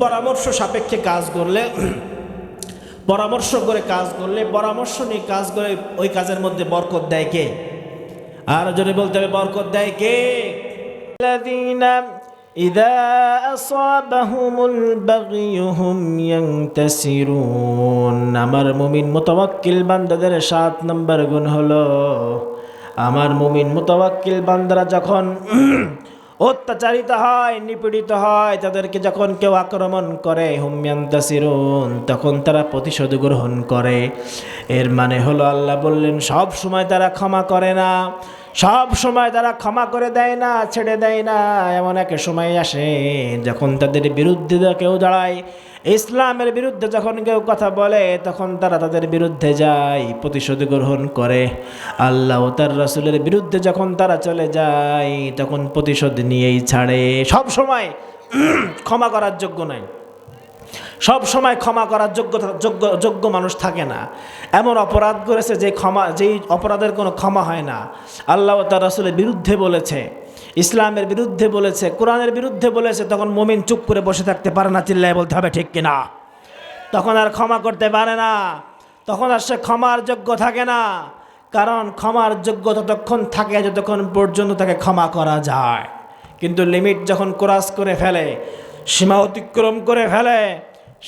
পরামর্শ সাপেক্ষে কাজ করলে, পরামর্শ করে কাজ করলে, পরামর্শ নিয়ে কাজ করে, ওই কাজের মধ্যে বরকত দেয় কে? আর যদি বলতে হবে বরকত দেয় কে? إذا أصابهم البغي هم ينتصرون। আমার মুমিন মুতাওয়াক্কিল বান্দাদের 7 নম্বর গুণ হলো, আমার মুমিন মুতাওয়াক্কিল বান্দারা যখন অত্যাচারিত হয়, নিপীড়িত হয়, তাদেরকে যখন কেউ আক্রমণ করে, হুম ইয়ান্তাসিরুন, তখন তারা প্রতিশোধ গ্রহণ করে। এর মানে হলো, আল্লাহ বললেন সব সময় তারা ক্ষমা করে না, সব সময় তারা ক্ষমা করে দেয় না, ছেড়ে দেয় না। এমন এক সময় আসে যখন তাদের বিরুদ্ধে কেউ দাঁড়ায়, ইসলামের বিরুদ্ধে যখন কেউ কথা বলে, তখন তারা তাদের বিরুদ্ধে যায়, প্রতিশোধ গ্রহণ করে। আল্লাহ ও তার রাসূলের বিরুদ্ধে যখন তারা চলে যায়, তখন প্রতিশোধ নিয়েই ছাড়ে। সব সময় ক্ষমা করার যোগ্য নয়, সব সময় ক্ষমা করার যোগ্য মানুষ থাকে না। এমন অপরাধ করেছে যেই অপরাধের কোনো ক্ষমা হয় না। আল্লাহ ও তার রাসূলের বিরুদ্ধে বলেছে, ইসলামের বিরুদ্ধে বলেছে, কোরআনের বিরুদ্ধে বলেছে, তখন মুমিন চুপ করে বসে থাকতে পারে না, চিল্লায় বলতে হবে ঠিক কিনা। তখন আর ক্ষমা করতে পারে না, তখন আর সে ক্ষমার যোগ্য থাকে না। কারণ ক্ষমার যোগ্য ততক্ষণ থাকে যতক্ষণ পর্যন্ত তাকে ক্ষমা করা যায়। কিন্তু লিমিট যখন ক্রস করে ফেলে, সীমা অতিক্রম করে ফেলে,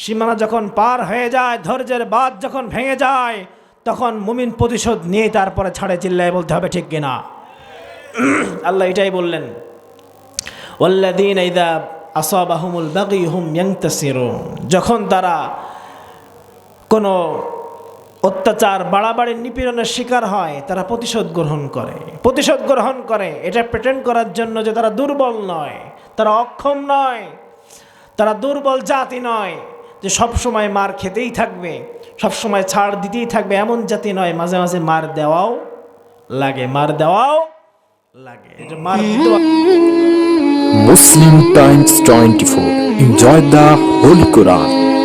সীমানা যখন পার হয়ে যায়, ধৈর্যের বাঁধ যখন ভেঙে যায়, তখন মুমিন প্রতিশোধ নিয়ে তারপরে ছাড়ে, চিল্লায় বলতে হবে ঠিক কিনা। আল্লাহ এটাই বললেন, ওয়াল্লাযীনা ইযা আসাবাহুমুল বাগী হুম ইয়ানতাসিরুন, যখন তারা কোনো অত্যাচার, বাড়াবাড়ি, নিপীড়নের শিকার হয়, তারা প্রতিশোধ গ্রহণ করে। প্রতিশোধ গ্রহণ করে এটা প্রেটেন্ড করার জন্য যে তারা দুর্বল নয়, তারা অক্ষম নয়, তারা দুর্বল জাতি নয়, যে সব সময় মার খেতেই থাকবে, সব সময় ছাড় দিতেই থাকবে, এমন জাতি নয়। মাঝে মাঝে মার দেওয়াও লাগে, মার দেওয়াও লাগে। এটা মার দিতে Muslim Times 24. Enjoy the Holy Quran.